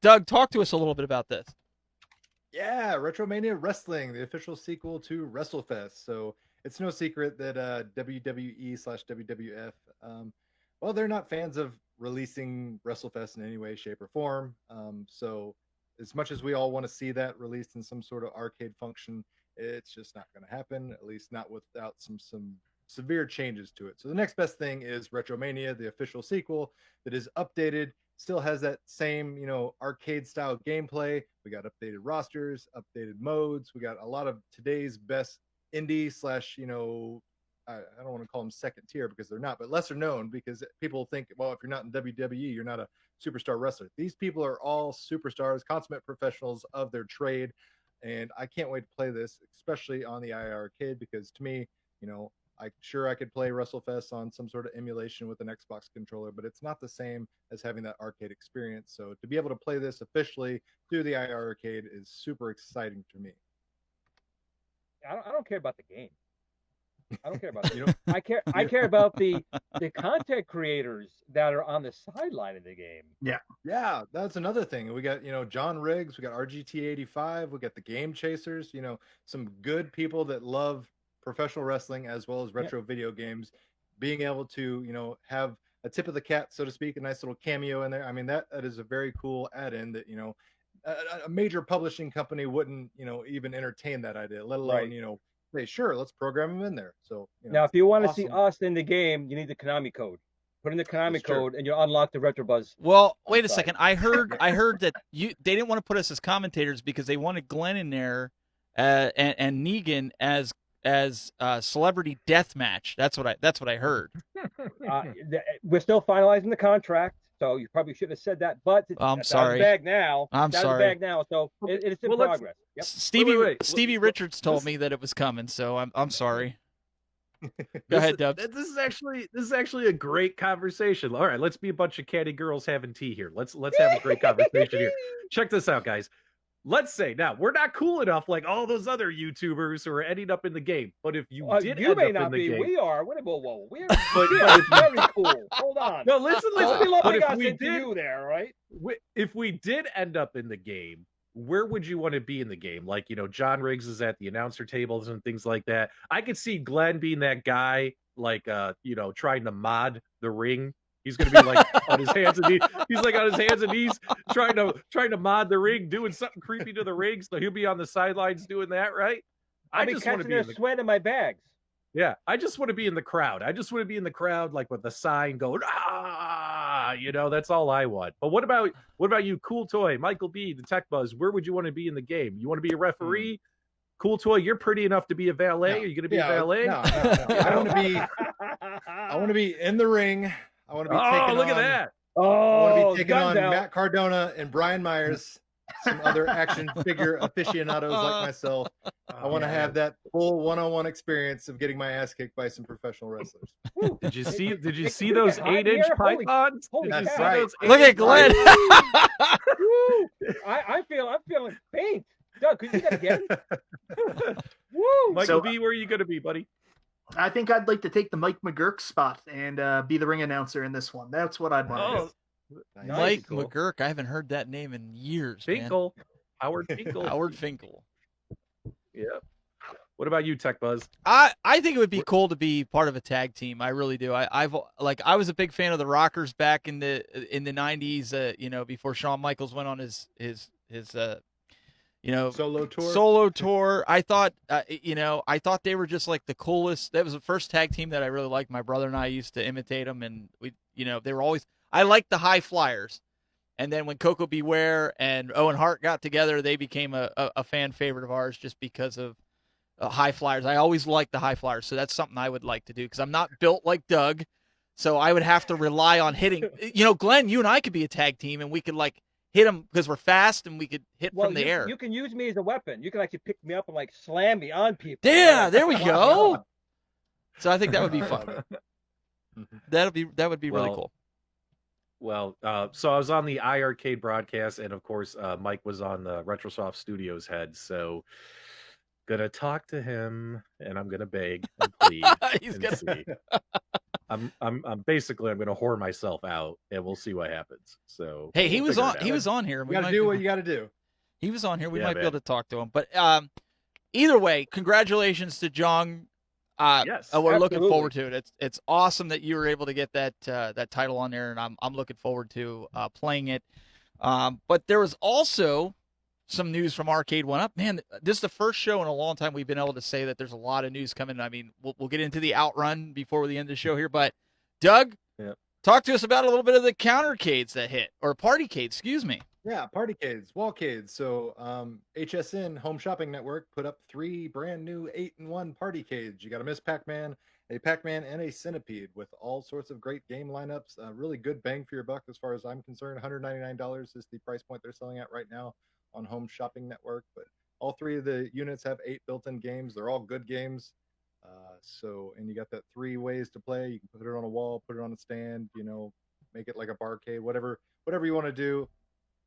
Doug, talk to us a little bit about this. Yeah, Retromania Wrestling, the official sequel to WrestleFest. So it's no secret that WWE/WWF, well, they're not fans of releasing WrestleFest in any way, shape, or form. So as much as we all want to see that released in some sort of arcade function, it's just not going to happen, at least not without some severe changes to it. So the next best thing is Retromania, the official sequel that is updated, still has that same, you know, arcade style gameplay. We got updated rosters, updated modes. We got a lot of today's best indie / you know, I don't want to call them second tier because they're not, but lesser known, because people think, well, if you're not in WWE, you're not a superstar wrestler. These people are all superstars, consummate professionals of their trade. And I can't wait to play this, especially on the iiRcade, because to me, you know, I could play WrestleFest on some sort of emulation with an Xbox controller, but it's not the same as having that arcade experience. So to be able to play this officially through the iiRcade is super exciting to me. I don't care about the game. I don't care about it. You know, I care about the content creators that are on the sideline of the game. Yeah, that's another thing. We got, you know, John Riggs, we got RGT85, we got the Game Chasers, you know, some good people that love professional wrestling as well as retro video games, being able to, you know, have a tip of the cap, so to speak, a nice little cameo in there. I mean, that is a very cool add-in that, you know, a major publishing company wouldn't, you know, even entertain that idea, let alone, you know, say, sure, let's program them in there. So, you know, now, if you want to see us in the game, you need the Konami code. Put in the Konami code, and you'll unlock the RetroBuzz. Well, wait a second. I heard that they didn't want to put us as commentators because they wanted Glenn in there and Negan as celebrity deathmatch. That's what I heard. We're still finalizing the contract, so you probably shouldn't have said that. But I'm sorry. Bag now. I'm sorry. Bag now, so it's in progress. Yep. Stevie Richards told me that it was coming, so I'm sorry. Go ahead, Dubs. This is actually a great conversation. All right, let's be a bunch of catty girls having tea here. Let's have a great conversation here. Check this out, guys. Let's say now we're not cool enough like all those other YouTubers who are ending up in the game. But if you did, you may not be. We are. Whoa. We're very cool. Hold on. No, listen. But if we did, you there, right? If we did end up in the game, where would you want to be in the game? Like, you know, John Riggs is at the announcer tables and things like that. I could see Glenn being that guy, like, you know, trying to mod the ring. He's gonna be like on his hands and knees. He's like on his hands and knees trying to mod the ring, doing something creepy to the ring. So he'll be on the sidelines doing that, right? I just want to be in the sweat in my bags. Yeah, I just want to be in the crowd. I just want to be in the crowd, like with the sign going, ah, you know, that's all I want. But what about you, COOLTOY, Michael B, the Tech Buzz? Where would you want to be in the game? You want to be a referee? COOLTOY, you're pretty enough to be a valet. Are you going to be a valet? No. I want to be in the ring. I want to be at that. I want to be taking on Matt Cardona and Brian Myers, some other action figure aficionados like myself. I want to have that full one-on-one experience of getting my ass kicked by some professional wrestlers. Did you see those 8-inch pythons? That's right. Look at Glenn. I'm feeling faint. Doug, could you do that again? Woo! Michael B, where are you going to be, buddy? I think I'd like to take the Mike McGurk spot and be the ring announcer in this one. That's what I'd want to do. Mike McGurk. I haven't heard that name in years. Finkel. Man. Howard Finkel. Howard Finkel. Yeah. What about you, Tech Buzz? I think it would be cool to be part of a tag team. I really do. I was a big fan of the Rockers back in the 90s. You know, before Shawn Michaels went on his solo tour. I thought I thought they were just like the coolest. That was the first tag team that I really liked. My brother and I used to imitate them, and they were always. I liked the High Flyers. And then when Coco Beware and Owen Hart got together, they became a fan favorite of ours just because of High Flyers. I always liked the High Flyers, so that's something I would like to do because I'm not built like Doug, so I would have to rely on hitting. Glenn, you and I could be a tag team, and we could like hit them because we're fast and we could hit from the air. You can use me as a weapon. You can actually pick me up and like slam me on people. Yeah, there we go. So I think that would be fun. That would be really cool. Well, so I was on the iiRcade broadcast, and of course, Mike was on the Retrosoft Studios head. So, gonna talk to him, and I'm gonna beg and plead and see. I'm gonna whore myself out, and we'll see what happens. So, hey, he was on here. You gotta do what you gotta do. He was on here. We might be able to talk to him. But either way, congratulations to Jong. Yes, we're looking forward to it. It's awesome that you were able to get that title on there, and I'm looking forward to playing it. But there was also some news from Arcade 1-Up. Man, this is the first show in a long time we've been able to say that there's a lot of news coming. I mean, we'll get into the outrun before the end of the show here. But Doug, talk to us about a little bit of the countercades that hit, or partycades, excuse me. Yeah, partycades, wallcades. So HSN Home Shopping Network put up 3 brand new 8-in-1 partycades. You got a Miss Pac-Man, a Pac-Man, and a Centipede with all sorts of great game lineups. Really good bang for your buck as far as I'm concerned. $199 is the price point they're selling at right now on Home Shopping Network. But all 3 of the units have 8 built-in games. They're all good games. And you got that 3 ways to play. You can put it on a wall, put it on a stand, make it like a barcade, whatever you want to do.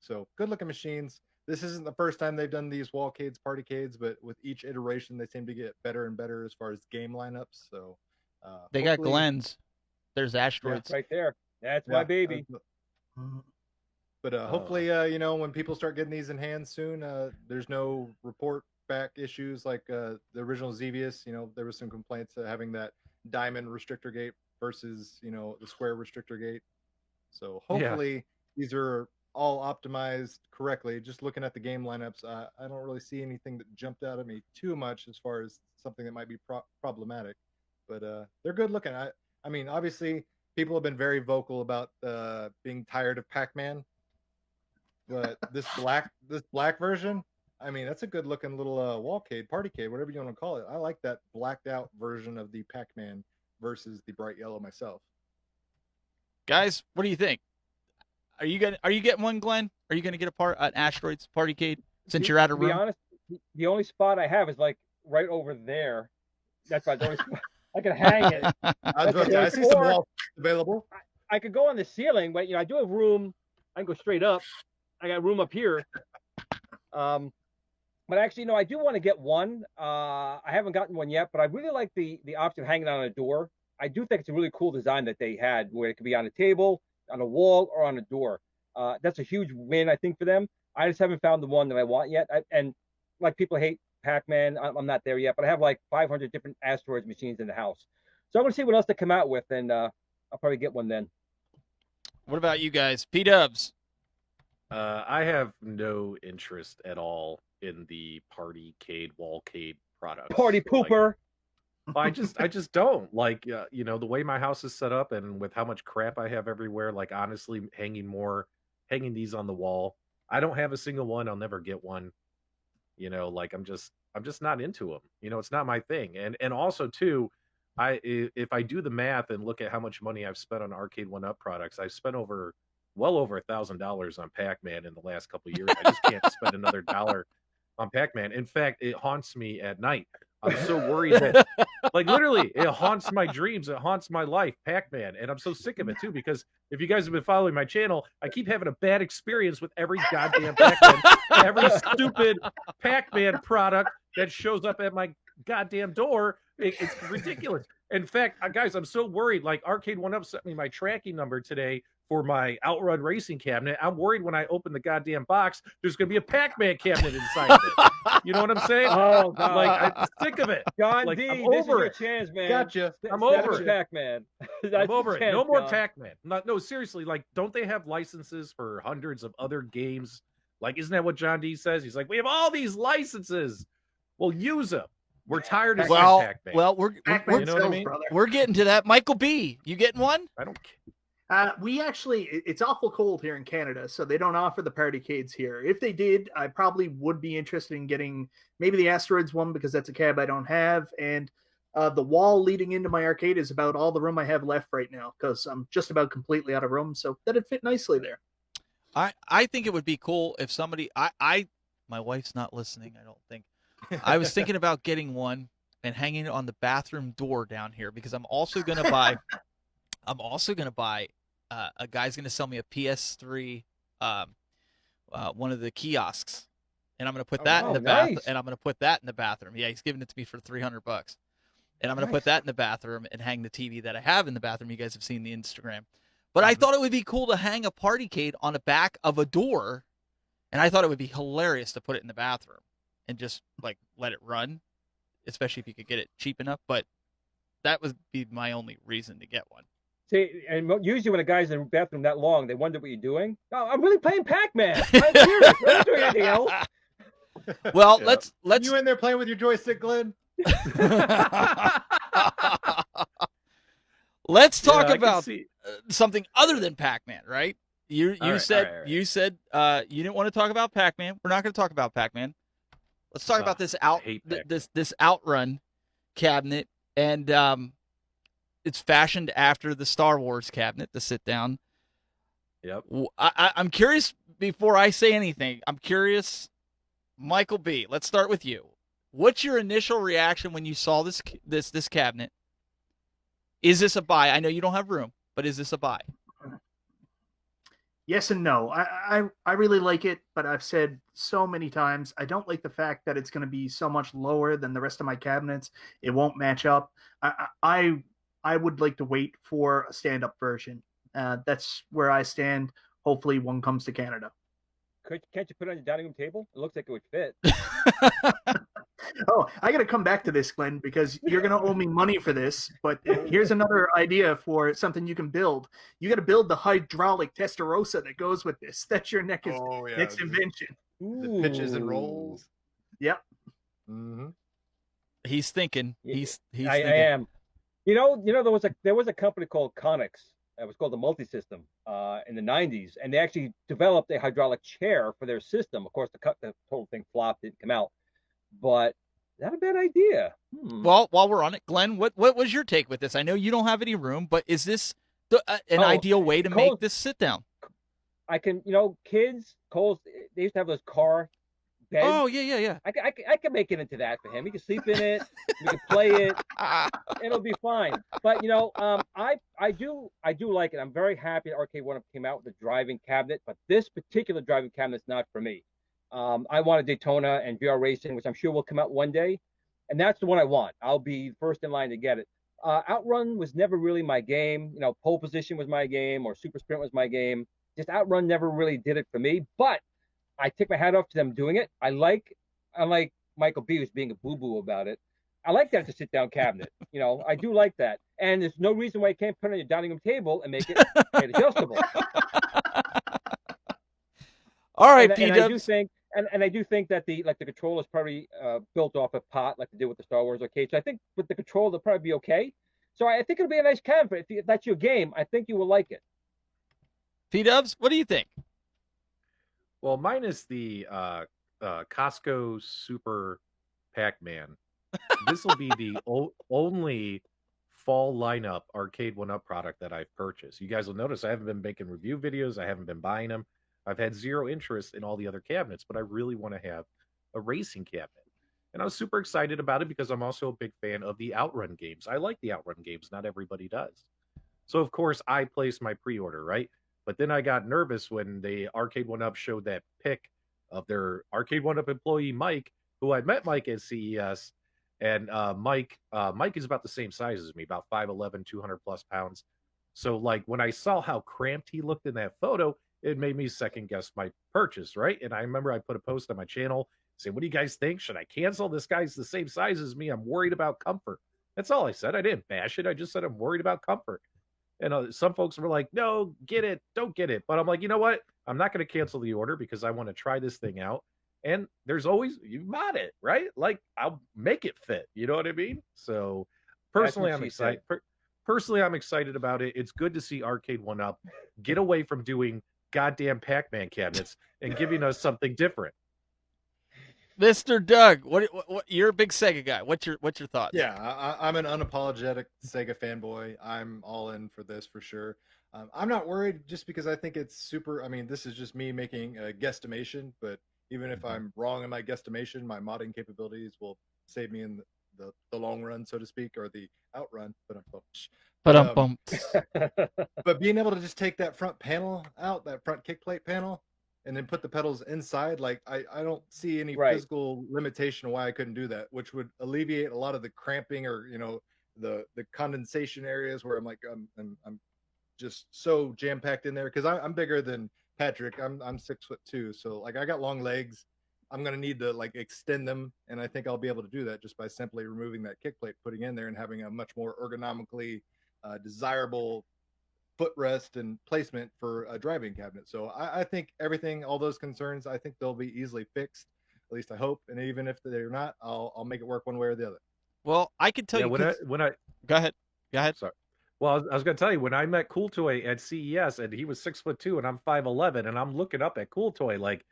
So good looking machines. This isn't the first time they've done these wallcades, partycades, but with each iteration, they seem to get better and better as far as game lineups. So they got Glenn's. There's Asteroids right there. That's my baby. But hopefully, when people start getting these in hand soon, there's no report back issues like the original Xevious. There was some complaints having that diamond restrictor gate versus, the square restrictor gate. So hopefully these are all optimized correctly. Just looking at the game lineups, I don't really see anything that jumped out at me too much as far as something that might be problematic. But they're good looking. I mean, obviously, people have been very vocal about being tired of Pac-Man. But this black version, I mean, that's a good looking little wallcade, partycade, whatever you want to call it. I like that blacked out version of the Pac-Man versus the bright yellow myself. Guys, what do you think? Are you getting one, Glenn? Are you going to get an Asteroids partycade since you're out of room? To be honest, the only spot I have is like right over there. That's my only spot. I can hang it. I see some walls available. I could go on the ceiling, but I do have room. I can go straight up. I got room up here. But actually, no, I do want to get one. I haven't gotten one yet, but I really like the option of hanging on a door. I do think it's a really cool design that they had, where it could be on a table, on a wall, or on a door. That's a huge win, I think, for them. I just haven't found the one that I want yet. And like people hate Pac-Man, I'm not there yet, but I have like 500 different Asteroids machines in the house. So I'm going to see what else they come out with, and I'll probably get one then. What about you guys? P-Dubs? I have no interest at all in the partycade, wallcade products. Party pooper. I just don't like, the way my house is set up and with how much crap I have everywhere. Like, honestly, hanging these on the wall. I don't have a single one. I'll never get one. I'm just not into them. It's not my thing. And also too, if I do the math and look at how much money I've spent on Arcade 1-Up products, I've spent well over $1,000 on Pac-Man in the last couple of years. I just can't spend another dollar on Pac-Man. In fact, it haunts me at night. I'm so worried that, like, literally, it haunts my dreams. It haunts my life, Pac-Man. And I'm so sick of it, too, because if you guys have been following my channel, I keep having a bad experience with every goddamn Pac-Man, every stupid Pac-Man product that shows up at my goddamn door. It's ridiculous. In fact, guys, I'm so worried. Like, Arcade 1-Up sent me my tracking number today for my Outrun racing cabinet. I'm worried when I open the goddamn box, there's going to be a Pac-Man cabinet inside of it. You know what I'm saying? Oh, God. Like, I'm sick of it. John like, D, I'm this is over your it. chance, man. Gotcha. I'm over it. Pac-Man. I'm over it. No more Pac-Man. No, seriously, like, don't they have licenses for hundreds of other games? Like, isn't that what John D says? He's like, we have all these licenses. Well, use them. We're tired of Pac-Man. Well, we're You know what I mean? We're getting to that. Michael B, you getting one? I don't care. We actually, it's awful cold here in Canada, so they don't offer the Partycades here. If they did, I probably would be interested in getting maybe the Asteroids one because that's a cab I don't have. And the wall leading into my arcade is about all the room I have left right now because I'm just about completely out of room. So that'd fit nicely there. I think it would be cool if somebody, my wife's not listening, I don't think. I was thinking about getting one and hanging it on the bathroom door down here because I'm also going to buy a guy's going to sell me a PS3, one of the kiosks, and I'm going to put that in the bathroom. And I'm going to put that in the bathroom. Yeah, he's giving it to me for $300, and I'm going to put that in the bathroom and hang the TV that I have in the bathroom. You guys have seen the Instagram, but I thought it would be cool to hang a Partycade on the back of a door, and I thought it would be hilarious to put it in the bathroom and just like let it run, especially if you could get it cheap enough. But that would be my only reason to get one. See, and usually when a guy's in the bathroom that long, they wonder what you're doing. Oh, I'm really playing Pac-Man. I'm serious. I'm not doing anything else. Well, let's you in there playing with your joystick, Glenn? Let's talk about something other than Pac-Man, right? You said you didn't want to talk about Pac-Man. We're not going to talk about Pac-Man. Let's talk about this this Outrun cabinet, and it's fashioned after the Star Wars cabinet, the sit down. Yep. I'm curious. Before I say anything, I'm curious, Michael B. Let's start with you. What's your initial reaction when you saw this cabinet? Is this a buy? I know you don't have room, but is this a buy? Yes and no. I really like it, but I've said so many times I don't like the fact that it's going to be so much lower than the rest of my cabinets. It won't match up. I would like to wait for a stand-up version. That's where I stand. Hopefully one comes to Canada. Can't you put it on your dining room table? It looks like it would fit. Oh, I got to come back to this, Glenn, because you're going to owe me money for this. But here's another idea for something you can build. You got to build the hydraulic Testarossa that goes with this. That's your next invention. The pitches and rolls. Yep. Mm-hmm. He's thinking. He's thinking. I am. You know, there was a company called Coinopsx. It was called the Multisystem in the 90s, and they actually developed a hydraulic chair for their system. Of course, the whole thing flopped, didn't come out. But not a bad idea. Well, while we're on it, Glenn, what was your take with this? I know you don't have any room, but is this an ideal way to make this sit down? I can, kids, Cole's, they used to have those car beds. Oh, yeah. I can make it into that for him. He can sleep in it. We can play it. It'll be fine. But, I do like it. I'm very happy that Arcade One came out with a driving cabinet, but this particular driving cabinet is not for me. I want a Daytona and VR Racing, which I'm sure will come out one day, and that's the one I want. I'll be first in line to get it. Outrun was never really my game. Pole position was my game, or Super Sprint was my game. Just Outrun never really did it for me, but I take my hat off to them doing it. Unlike Michael B, who's being a boo-boo about it, I like that it's a sit-down cabinet. I do like that, and there's no reason why you can't put it on your dining room table and make it adjustable. All right, and I do think, and I do think that the controller is probably built off a pot, like they did with the Star Wars arcade. So I think with the controller, they'll probably be okay. So I think it'll be a nice cabinet. If that's your game, I think you will like it. P-Dubs, what do you think? Well, mine is the Costco Super Pac-Man. This will be the only fall lineup Arcade 1-Up product that I've purchased. You guys will notice I haven't been making review videos. I haven't been buying them. I've had zero interest in all the other cabinets, but I really want to have a racing cabinet. And I was super excited about it because I'm also a big fan of the Outrun games. I like the Outrun games. Not everybody does. So, of course, I placed my pre-order, right? But then I got nervous when the Arcade 1-Up showed that pic of their Arcade 1-Up employee, Mike, who I met Mike at CES. And Mike is about the same size as me, about 5'11", 200 plus pounds. So like when I saw how cramped he looked in that photo, it made me second guess my purchase, right? And I remember I put a post on my channel saying, "What do you guys think? Should I cancel? This guy's the same size as me. I'm worried about comfort." That's all I said. I didn't bash it. I just said I'm worried about comfort. And some folks were like, "No, get it, don't get it." But I'm like, you know what? I'm not going to cancel the order because I want to try this thing out. And there's always, you mod it, right? Like I'll make it fit. You know what I mean? So personally, I'm excited. Personally, I'm excited about it. It's good to see Arcade 1-Up get away from doing goddamn Pac-Man cabinets and giving us something different. Mr. Doug, what you're a big Sega guy. What's your thoughts? Yeah, I'm an unapologetic Sega fanboy. I'm all in for this for sure. I'm not worried just because I think it's super. I mean, this is just me making a guesstimation, but even if I'm wrong in my guesstimation, my modding capabilities will save me in the long run, so to speak, or the outrun. But being able to just take that front panel out, that front kick plate panel, and then put the pedals inside, like I don't see any physical limitation why I couldn't do that, which would alleviate a lot of the cramping or the condensation areas where I'm like I'm just so jam packed in there because I'm bigger than Patrick. I'm 6'2", so like I got long legs. I'm gonna need to like extend them, and I think I'll be able to do that just by simply removing that kick plate, putting in there, and having a much more ergonomically desirable footrest and placement for a driving cabinet. So I think all those concerns, I think they'll be easily fixed. At least I hope. And even if they're not, I'll make it work one way or the other. Well, I can tell you when I go ahead. Sorry. Well, I was going to tell you when I met COOLTOY at CES and he was 6'2" and I'm 5'11", and I'm looking up at COOLTOY, like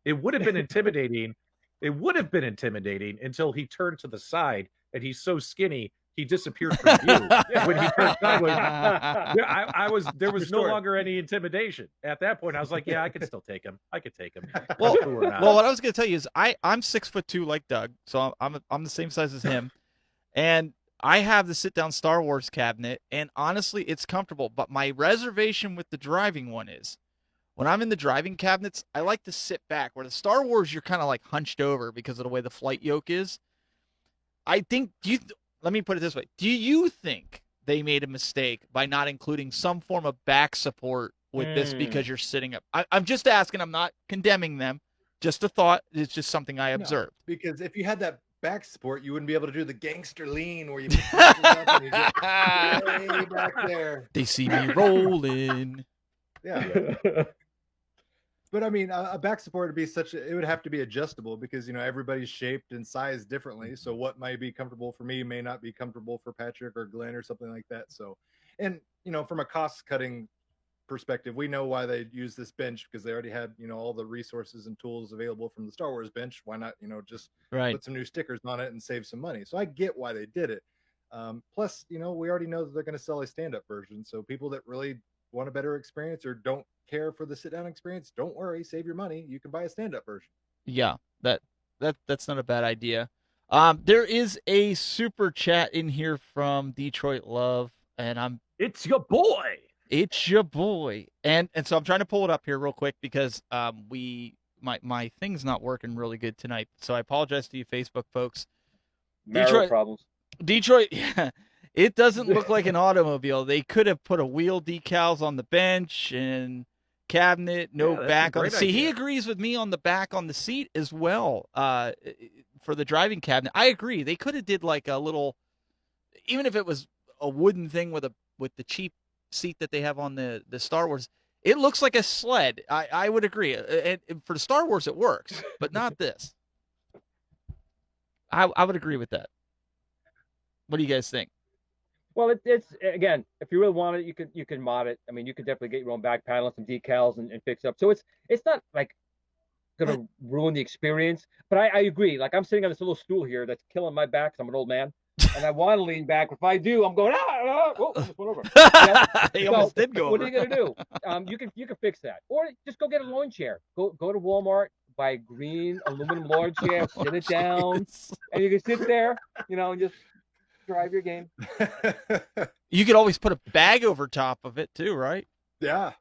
it would have been intimidating. It would have been intimidating until he turned to the side and he's so skinny. He disappeared from view when he turned sideways. There was no longer any intimidation at that point. I was like, yeah, I could still take him. I could take him. Well, what I was going to tell you is I'm 6'2" like Doug, so I'm the same size as him, and I have the sit down Star Wars cabinet, and honestly, it's comfortable. But my reservation with the driving one is, when I'm in the driving cabinets, I like to sit back. Where the Star Wars, you're kind of like hunched over because of the way the flight yoke is. I think let me put it this way. Do you think they made a mistake by not including some form of back support with this because you're sitting up? I'm just asking. I'm not condemning them. Just a thought. It's just something I observed. No, because if you had that back support, you wouldn't be able to do the gangster lean where you put up and you get way back there. They see me rolling. Yeah. But I mean, a back support would be it would have to be adjustable because, everybody's shaped and sized differently. So what might be comfortable for me may not be comfortable for Patrick or Glenn or something like that. So, and, from a cost cutting perspective, we know why they use this bench because they already had, all the resources and tools available from the Star Wars bench. Why not, just put some new stickers on it and save some money. So I get why they did it. Plus, we already know that they're going to sell a stand-up version. So people that really want a better experience or don't care for the sit-down experience, don't worry, save your money. You can buy a stand-up version. Yeah, that's not a bad idea. There is a super chat in here from Detroit Love, and it's your boy. It's your boy. And so I'm trying to pull it up here real quick because my thing's not working really good tonight. So I apologize to you Facebook folks. Detroit problems. Detroit, yeah. It doesn't look like an automobile. They could have put a wheel decals on the bench and cabinet, back on. See, he agrees with me on the back on the seat as well. For the driving cabinet, I agree. They could have did like a little, even if it was a wooden thing with the cheap seat that they have on the Star Wars. It looks like a sled. I would agree. And for Star Wars, it works, but not this. I would agree with that. What do you guys think? Well, it's again, if you really want it, you can mod it. I mean, you can definitely get your own back panel and some decals and fix it up. So it's not like gonna ruin the experience. But I agree. Like I'm sitting on this little stool here that's killing my back. 'Cause I'm an old man, and I want to lean back. If I do, I'm going whoa, almost went over. He almost did go over. What are you gonna do? You can fix that, or just go get a lawn chair. Go to Walmart, buy a green aluminum lawn chair, sit it down, and you can sit there, and just drive your game. You could always put a bag over top of it too, right? Yeah.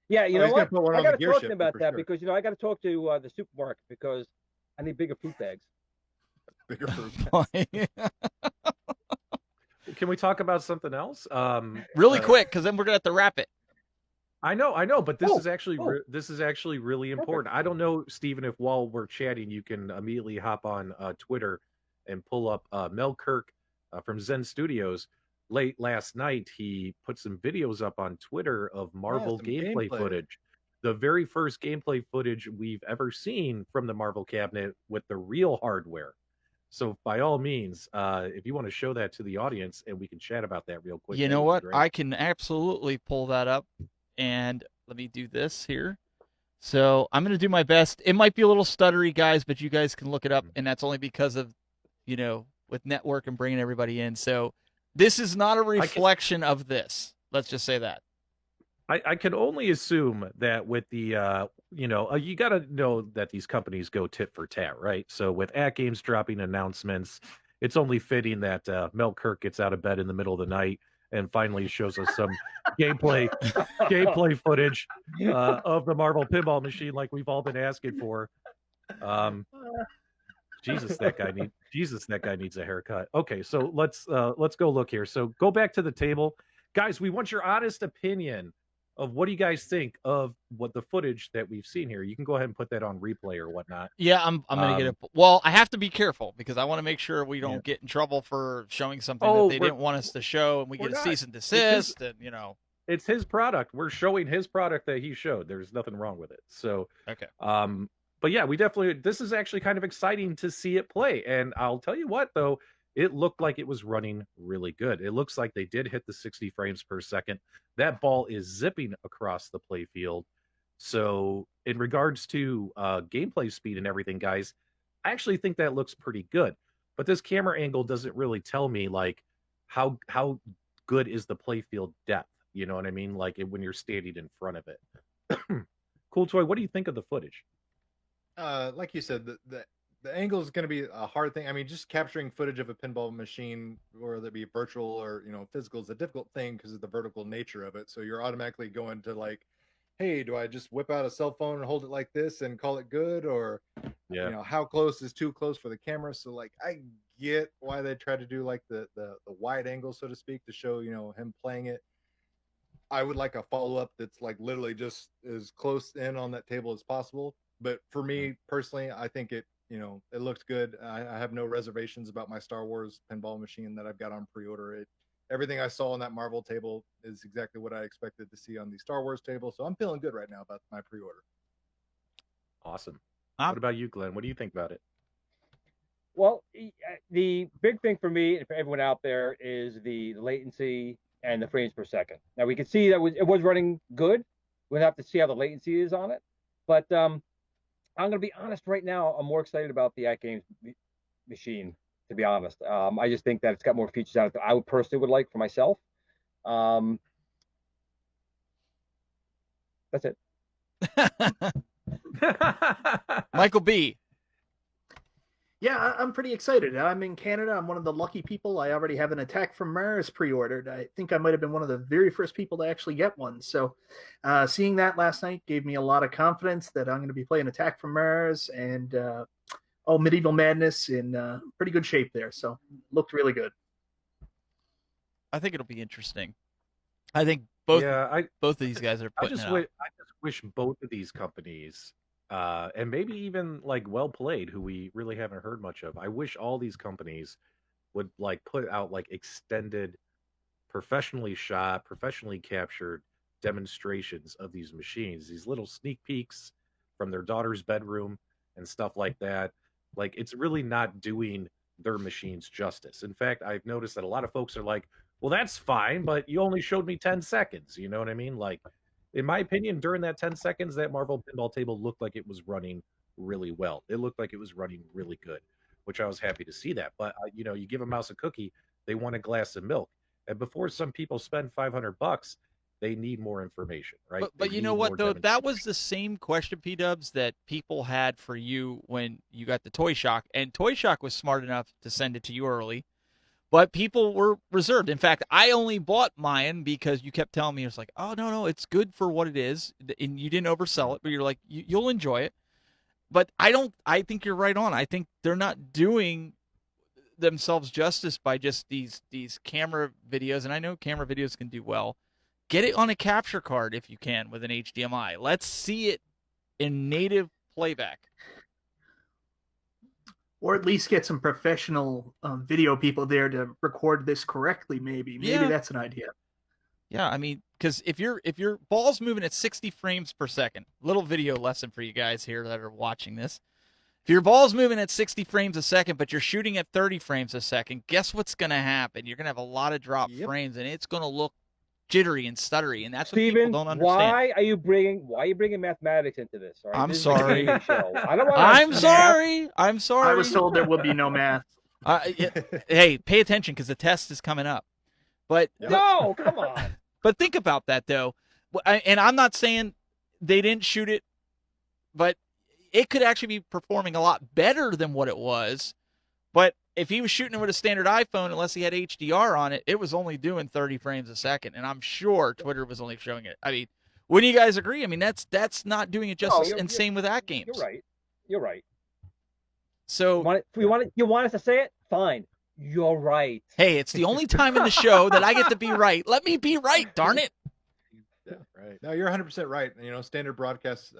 Yeah, you know what? I got to talk to him about that because I got to talk to the supermarket because I need bigger fruit bags. Bigger fruit bags. Can we talk about something else? Really quick, because then we're gonna have to wrap it. I know, but this is actually really important. I don't know, Stephen, if while we're chatting, you can immediately hop on Twitter and pull up Mel Kirk from Zen Studios. Late last night, he put some videos up on Twitter of Marvel gameplay footage. The very first gameplay footage we've ever seen from the Marvel cabinet with the real hardware. So by all means, if you want to show that to the audience and we can chat about that real quick. You know what? I can absolutely pull that up. And let me do this here. So I'm going to do my best. It might be a little stuttery, guys, but you guys can look it up. And that's only because of, with network and bringing everybody in. So this is not a reflection of this. Let's just say that. I can only assume that with the, you got to know that these companies go tit for tat, right? So with AtGames dropping announcements, it's only fitting that Mel Kirk gets out of bed in the middle of the night and finally shows us some gameplay footage of the Marvel pinball machine like we've all been asking for. Jesus, that guy needs a haircut. Okay, so let's go look here. So go back to the table. Guys, we want your honest opinion of what do you guys think of what the footage that we've seen here. You can go ahead and put that on replay or whatnot. Yeah, I'm gonna get it. Well, I have to be careful because I want to make sure we don't get in trouble for showing something that they didn't want us to show, and we get a cease and desist. It's his product. We're showing his product that he showed. There's nothing wrong with it. So okay. But yeah, this is actually kind of exciting to see it play. And I'll tell you what, though, it looked like it was running really good. It looks like they did hit the 60 frames per second. That ball is zipping across the play field. So in regards to gameplay speed and everything, guys, I actually think that looks pretty good. But this camera angle doesn't really tell me like how good is the play field depth. You know what I mean? Like when you're standing in front of it. COOLTOY, what do you think of the footage? Like you said, the angle is going to be a hard thing. I mean, just capturing footage of a pinball machine, whether it be virtual or physical, is a difficult thing because of the vertical nature of it. So you're automatically going to like, hey, do I just whip out a cell phone and hold it like this and call it good, or how close is too close for the camera? So like, I get why they try to do like the wide angle, so to speak, to show him playing it. I would like a follow up that's like literally just as close in on that table as possible. But for me personally, I think it looks good. I have no reservations about my Star Wars pinball machine that I've got on pre-order. Everything I saw on that Marvel table is exactly what I expected to see on the Star Wars table. So I'm feeling good right now about my pre-order. Awesome. What about you, Glenn? What do you think about it? Well, the big thing for me and for everyone out there is the latency and the frames per second. Now we can see that it was running good. We'll have to see how the latency is on it. But I'm going to be honest right now. I'm more excited about the AtGames machine, to be honest. I just think that it's got more features on it that I would personally like for myself. That's it. Michael B. Yeah, I'm pretty excited. I'm in Canada. I'm one of the lucky people. I already have an Attack from Mars pre-ordered. I think I might have been one of the very first people to actually get one. So seeing that last night gave me a lot of confidence that I'm going to be playing Attack from Mars and Medieval Madness in pretty good shape there. So looked really good. I think it'll be interesting. I think both of these guys are putting I just wish both of these companies and maybe even like Well Played, who we really haven't heard much of. I wish all these companies would like put out like extended, professionally shot, professionally captured demonstrations of these machines, these little sneak peeks from their daughter's bedroom and stuff like that. Like it's really not doing their machines justice. In fact, I've noticed that a lot of folks are like, well, that's fine, but you only showed me 10 seconds. You know what I mean? Like, in my opinion, during that 10 seconds, that Marvel pinball table looked like it was running really well. It looked like it was running really good, which I was happy to see that. But, you give a mouse a cookie, they want a glass of milk. And before some people spend $500, they need more information, right? But you know what, though? That was the same question, P-Dubs, that people had for you when you got the Toy Shock. And Toy Shock was smart enough to send it to you early. But people were reserved. In fact, I only bought mine because you kept telling me, it's like, oh, no, it's good for what it is. And you didn't oversell it, but you're like, you'll enjoy it. But I think you're right on. I think they're not doing themselves justice by just these camera videos, and I know camera videos can do well. Get it on a capture card if you can with an HDMI. Let's see it in native playback. Or at least get some professional video people there to record this correctly. Maybe that's an idea. Yeah, I mean, because if your ball's moving at 60 frames per second, little video lesson for you guys here that are watching this. If your ball's moving at 60 frames a second, but you're shooting at 30 frames a second, guess what's going to happen? You're going to have a lot of drop frames, and it's going to look jittery and stuttery, and that's what people don't understand. Why are you bringing mathematics into this? All right? I'm sorry. I don't want. I'm sorry. I'm sorry. I was told there would be no math. Hey, pay attention because the test is coming up. But no, come on. But think about that though, and I'm not saying they didn't shoot it, but it could actually be performing a lot better than what it was. But if he was shooting it with a standard iPhone, unless he had HDR on it, it was only doing 30 frames a second. And I'm sure Twitter was only showing it. I mean, wouldn't you guys agree? I mean, that's not doing it justice. And same with AtGames. You're right. So you want us to say it? Fine. You're right. Hey, it's the only time in the show that I get to be right. Let me be right, darn it. Yeah, right. No, you're 100% right. Standard broadcast,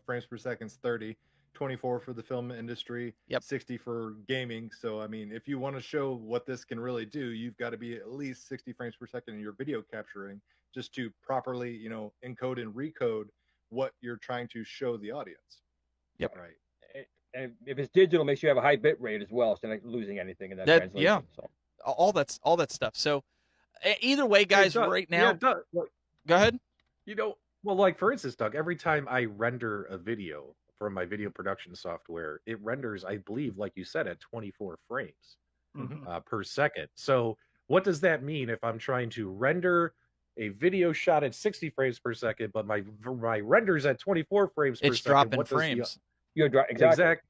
frames per second is 30, 24 for the film industry, 60 for gaming. So, I mean, if you want to show what this can really do, you've got to be at least 60 frames per second in your video capturing just to properly, encode and recode what you're trying to show the audience. Yep. Right. And if it's digital, make sure you have a high bit rate as well, so you're not losing anything in that translation. Yeah. So. All that stuff. So, either way, guys, right now. Yeah, Doug, go ahead. Well, like for instance, Doug, every time I render a video from my video production software, it renders, I believe, like you said, at 24 frames per second. So, what does that mean if I'm trying to render a video shot at 60 frames per second, but my render's at 24 frames per second? It's dropping frames. Exactly.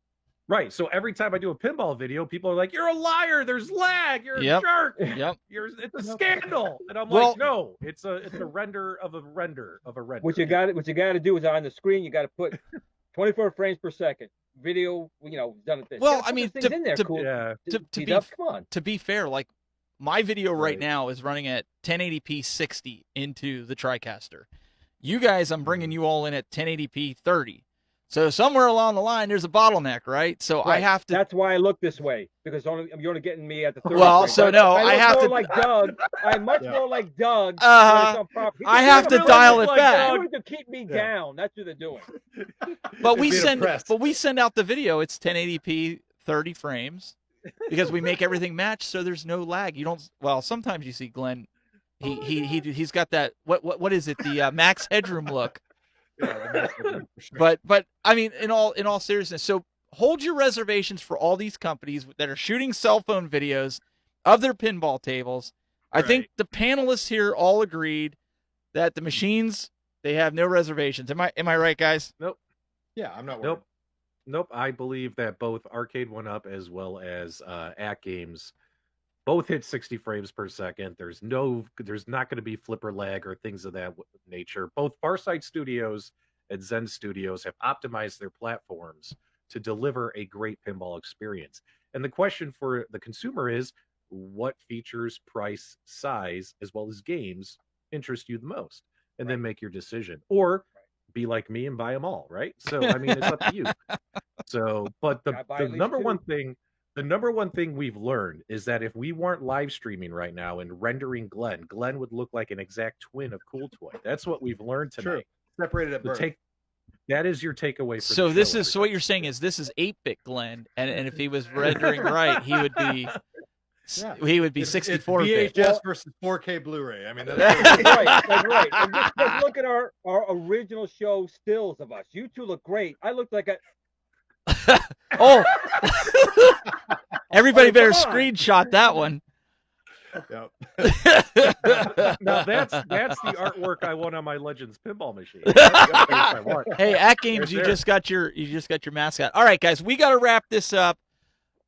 Right. So every time I do a pinball video, people are like, "You're a liar. There's lag. You're a jerk. Yep. It's a scandal." And I'm like, "No, it's a render of a render of a render." What you got to do is on the screen. You got to put 24 frames per second video. Done at this. Well, I mean, to be fair, like my video right now is running at 1080p 60 into the TriCaster. You guys, I'm bringing you all in at 1080p 30. So somewhere along the line, there's a bottleneck, right? So I have to. That's why I look this way, because you're only getting me at the 30. Well, so no, I have to. Like Doug. I'm much more like Doug. I have to dial it back. They're going to keep me down. That's what they're doing. But we send out the video. It's 1080p 30 frames because we make everything match, so there's no lag. You don't. Well, sometimes you see Glenn. He's got that. What is it? The Max Headroom look. But I mean, in all seriousness, so hold your reservations for all these companies that are shooting cell phone videos of their pinball tables. I think the panelists here all agreed that the machines, they have no reservations. Am I right, guys? Nope. Yeah, I'm not worried. Nope. I believe that both Arcade 1-Up as well as AtGames both hit 60 frames per second. There's not going to be flipper lag or things of that nature. Both Farsight Studios and Zen Studios have optimized their platforms to deliver a great pinball experience. And the question for the consumer is, what features, price, size, as well as games interest you the most? And then make your decision. Or be like me and buy them all, right? So, I mean, it's up to you. So, but the number one thing... The number one thing we've learned is that if we weren't live streaming right now and rendering Glenn would look like an exact twin of COOLTOY. That's what we've learned tonight. True. Separated at birth. That is your takeaway. So what you're saying is this is 8-bit Glenn, and if he was rendering right, he would be 64-bit. VHS versus 4K Blu-ray. I mean, that's right. And just look at our original show stills of us. You two look great. I looked like a. Everybody better screenshot that one. Yep. Now that's the artwork I want on my Legends pinball machine. Hey, AtGames, you just got your mascot. All right, guys, we got to wrap this up.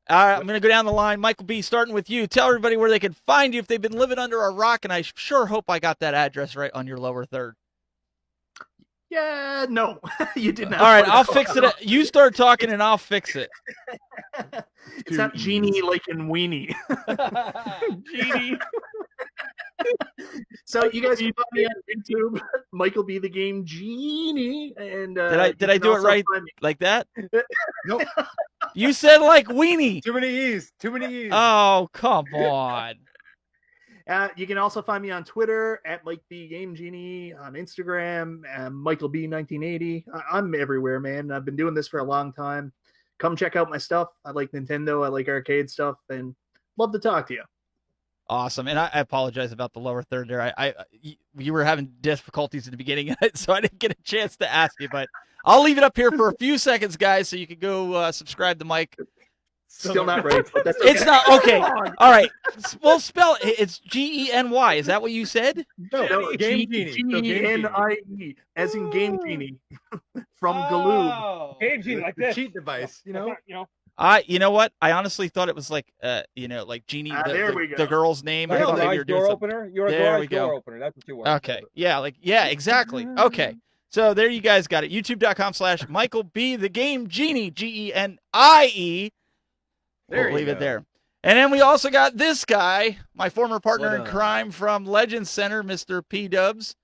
I'm going to go down the line. Michael B., starting with you. Tell everybody where they can find you if they've been living under a rock, and I sure hope I got that address right on your lower third. Yeah, no, you did not. All right, I'll fix it. You start talking and I'll fix it. It's not Genie like in Weenie. Genie. So you guys can find me on YouTube, Michael B. the Game Genie. And did I do it right like that? Nope. You said like weenie. Too many E's. Too many E's. Oh, come on. You can also find me on Twitter at Mike B Game Genie, on Instagram, Michael B 1980. I'm everywhere, man. I've been doing this for a long time. Come check out my stuff. I like Nintendo. I like arcade stuff, and love to talk to you. Awesome. And I apologize about the lower third there. You were having difficulties at the beginning of it, so I didn't get a chance to ask you, but I'll leave it up here for a few seconds, guys, so you can go subscribe to Mike. Still not right, but that's okay. It's not okay. All right. We'll spell it. It's G-E-N-Y. Is that what you said? No, Game Genie. G-E-N-I-E, as in Game Genie from Galoob. Game Genie, like this. Cheat device, you know? You know what? I honestly thought it was like, like Genie, the girl's name. Like I thought maybe garage door opener. You're a garage door opener. That's what you want. Okay. Yeah, exactly. Okay. So there you guys got it. YouTube.com/Michael B. the Game Genie. G-E-N-I-E. We'll leave it there. And then we also got this guy, my former partner in crime from Legends Center, Mr. P-Dubs.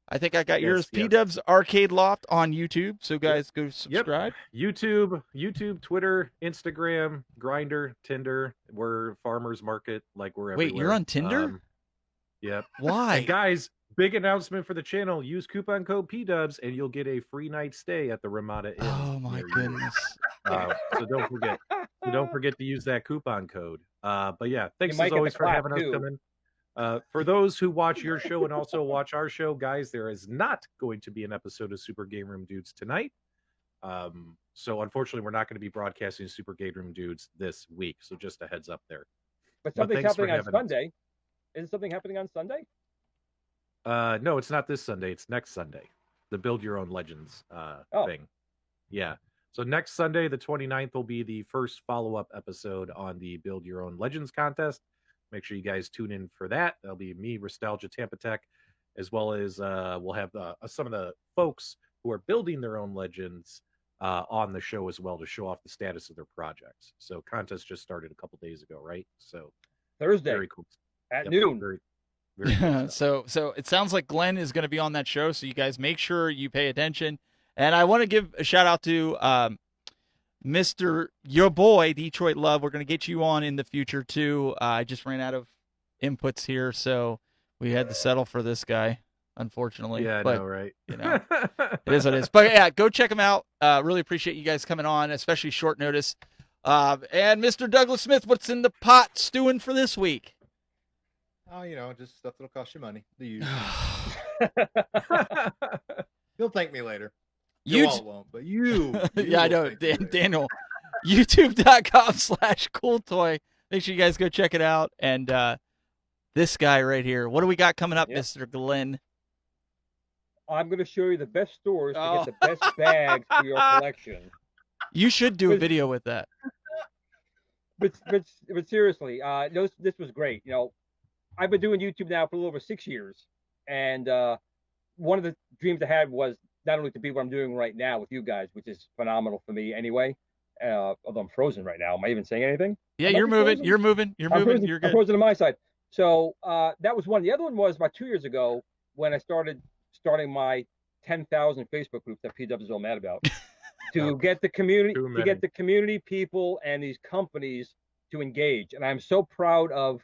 I think I got yours, P-Dubs Arcade Loft on YouTube. So guys, go subscribe. YouTube, Twitter, Instagram, Grindr, Tinder. We're Farmers Market, like we're everywhere. Wait, you're on Tinder? Yep. Why? And guys, big announcement for the channel. Use coupon code PDubs and you'll get a free night stay at the Ramada Inn. Oh my goodness. So don't forget to use that coupon code. But yeah, thanks as always for having us come in. For those who watch your show and also watch our show, guys, there is not going to be an episode of Super Game Room Dudes tonight. So unfortunately, we're not going to be broadcasting Super Game Room Dudes this week. So just a heads up there. But something's happening on Sunday. Is something happening on Sunday? No, it's not this Sunday. It's next Sunday. The Build Your Own Legends thing. Yeah. So next Sunday, the 29th, will be the first follow-up episode on the Build Your Own Legends contest. Make sure you guys tune in for that. That'll be me, Nostalgia Tampa Tech, as well as we'll have some of the folks who are building their own legends on the show as well to show off the status of their projects. So contest just started a couple days ago, right? So Thursday, very cool at noon. Very cool so it sounds like Glenn is going to be on that show. So you guys make sure you pay attention. And I want to give a shout out to Mr. Your Boy, Detroit Love. We're going to get you on in the future, too. I just ran out of inputs here, so we had to settle for this guy, unfortunately. Yeah, but, I know, right? You know, it is what it is. But, yeah, go check him out. Really appreciate you guys coming on, especially short notice. And Mr. Douglas Smith, what's in the pot stewing for this week? Oh, just stuff that'll cost you money. The usual. You'll thank me later. You all won't, but you yeah, I know, Daniel. YouTube.com/COOLTOY. Make sure you guys go check it out. And this guy right here, what do we got coming up, Mr. Glenn? I'm going to show you the best stores to get the best bags for your collection. You should do a video with that. But seriously, this was great. I've been doing YouTube now for a little over 6 years, and one of the dreams I had was not only to be what I'm doing right now with you guys, which is phenomenal for me anyway. Although I'm frozen right now. Am I even saying anything? Yeah, you're moving. You're moving. You're moving. You're good. I'm frozen on my side. So that was one. The other one was about 2 years ago when I starting my 10,000 Facebook groups that P-Dubs is all mad about to get the community people and these companies to engage. And I'm so proud of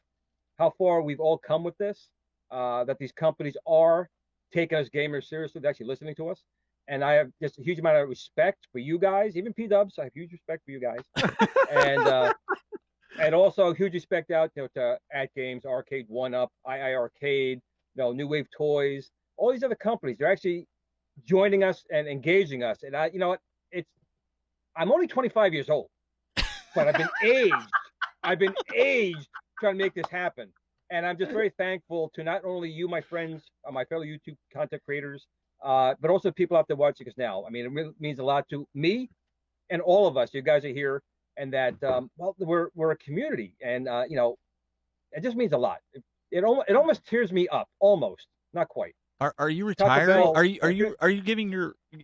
how far we've all come with this. That these companies are taking us gamers seriously. They're actually listening to us. And I have just a huge amount of respect for you guys, even P-Dubs. I have huge respect for you guys. and also huge respect out to AtGames, Arcade, 1UP, iiRcade, New Wave Toys, all these other companies. They're actually joining us and engaging us. And I'm only 25 years old, but I've been aged trying to make this happen. And I'm just very thankful to not only you, my friends, my fellow YouTube content creators, but also people out there watching us now. I mean, it really means a lot to me and all of us. You guys are here, and that we're a community, and it just means a lot. It almost tears me up, almost, not quite. Are you Taco retiring? Bell-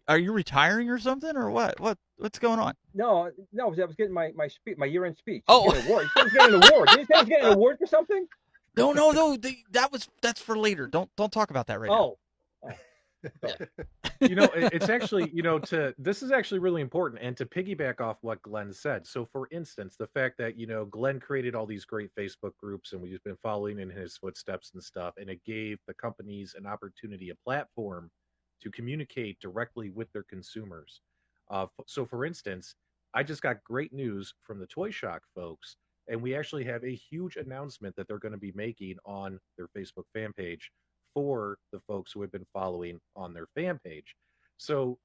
Are you retiring or something or what? What's going on? No, I was getting my year-end speech. Oh. Getting an award. He was getting an award. Did he say he was getting an award for something? No. That's for later. Don't talk about that right now. It's actually, this is actually really important. And to piggyback off what Glenn said. So for instance, the fact that, Glenn created all these great Facebook groups and we've been following in his footsteps and stuff. And it gave the companies an opportunity, a platform to communicate directly with their consumers. So for instance, I just got great news from the Toy Shock folks. And we actually have a huge announcement that they're going to be making on their Facebook fan page for the folks who have been following on their fan page. So,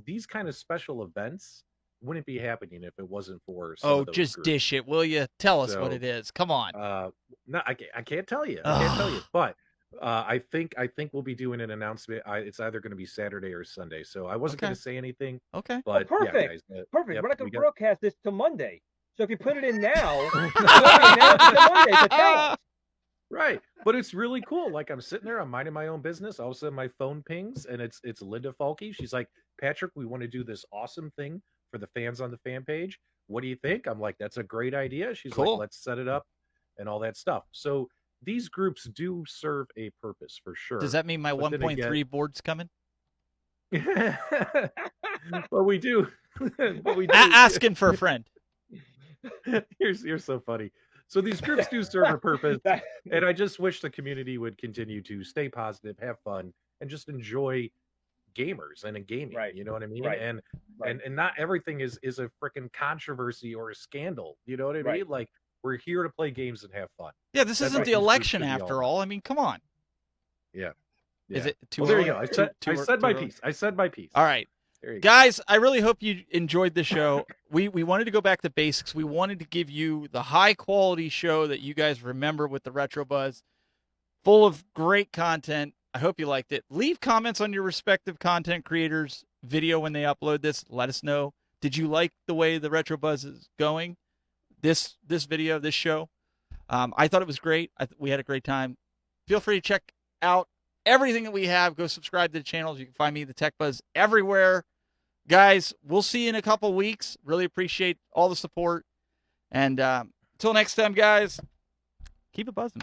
these kind of special events wouldn't be happening if it wasn't for some of those just groups. dish it, will you? Tell us what it is. Come on. No, I can't tell you. I can't tell you. But I think we'll be doing an announcement. It's either going to be Saturday or Sunday. So I wasn't going to say anything. Okay. But perfect. Yeah, guys, perfect. Yep, We're not going to broadcast this till Monday. So if you put it in now, it'll be announced till Monday. So tell us. Right. But it's really cool. Like I'm sitting there, I'm minding my own business. All of a sudden my phone pings and it's Linda Falke. She's like, Patrick, we want to do this awesome thing for the fans on the fan page. What do you think? I'm like, that's a great idea. She's cool. like, let's set it up and all that stuff. So these groups do serve a purpose for sure. Does that mean my 1.3 board's coming? Well, we do. But we do. Asking for a friend. You're so funny. So these groups do serve a purpose, and I just wish the community would continue to stay positive, have fun, and just enjoy gamers and gaming. Right. You know what I mean? Right. And not everything is a freaking controversy or a scandal. You know what I mean? Right. Like we're here to play games and have fun. Yeah, this That's isn't what the these groups election should be after all all. I mean, come on. Yeah. Is it too Well, there you early? go. I said my piece. I said my piece. All right. Guys, I really hope you enjoyed the show. We wanted to go back to basics. We wanted to give you the high quality show that you guys remember with the Retro Buzz, full of great content. I hope you liked it. Leave comments on your respective content creators' video when they upload this. Let us know. Did you like the way the Retro Buzz is going? This video, this show? I thought it was great. We had a great time. Feel free to check out everything that we have. Go subscribe to the channels. You can find me, the Tech Buzz, everywhere. Guys, we'll see you in a couple weeks. Really appreciate all the support. And until next time, guys, keep it buzzing.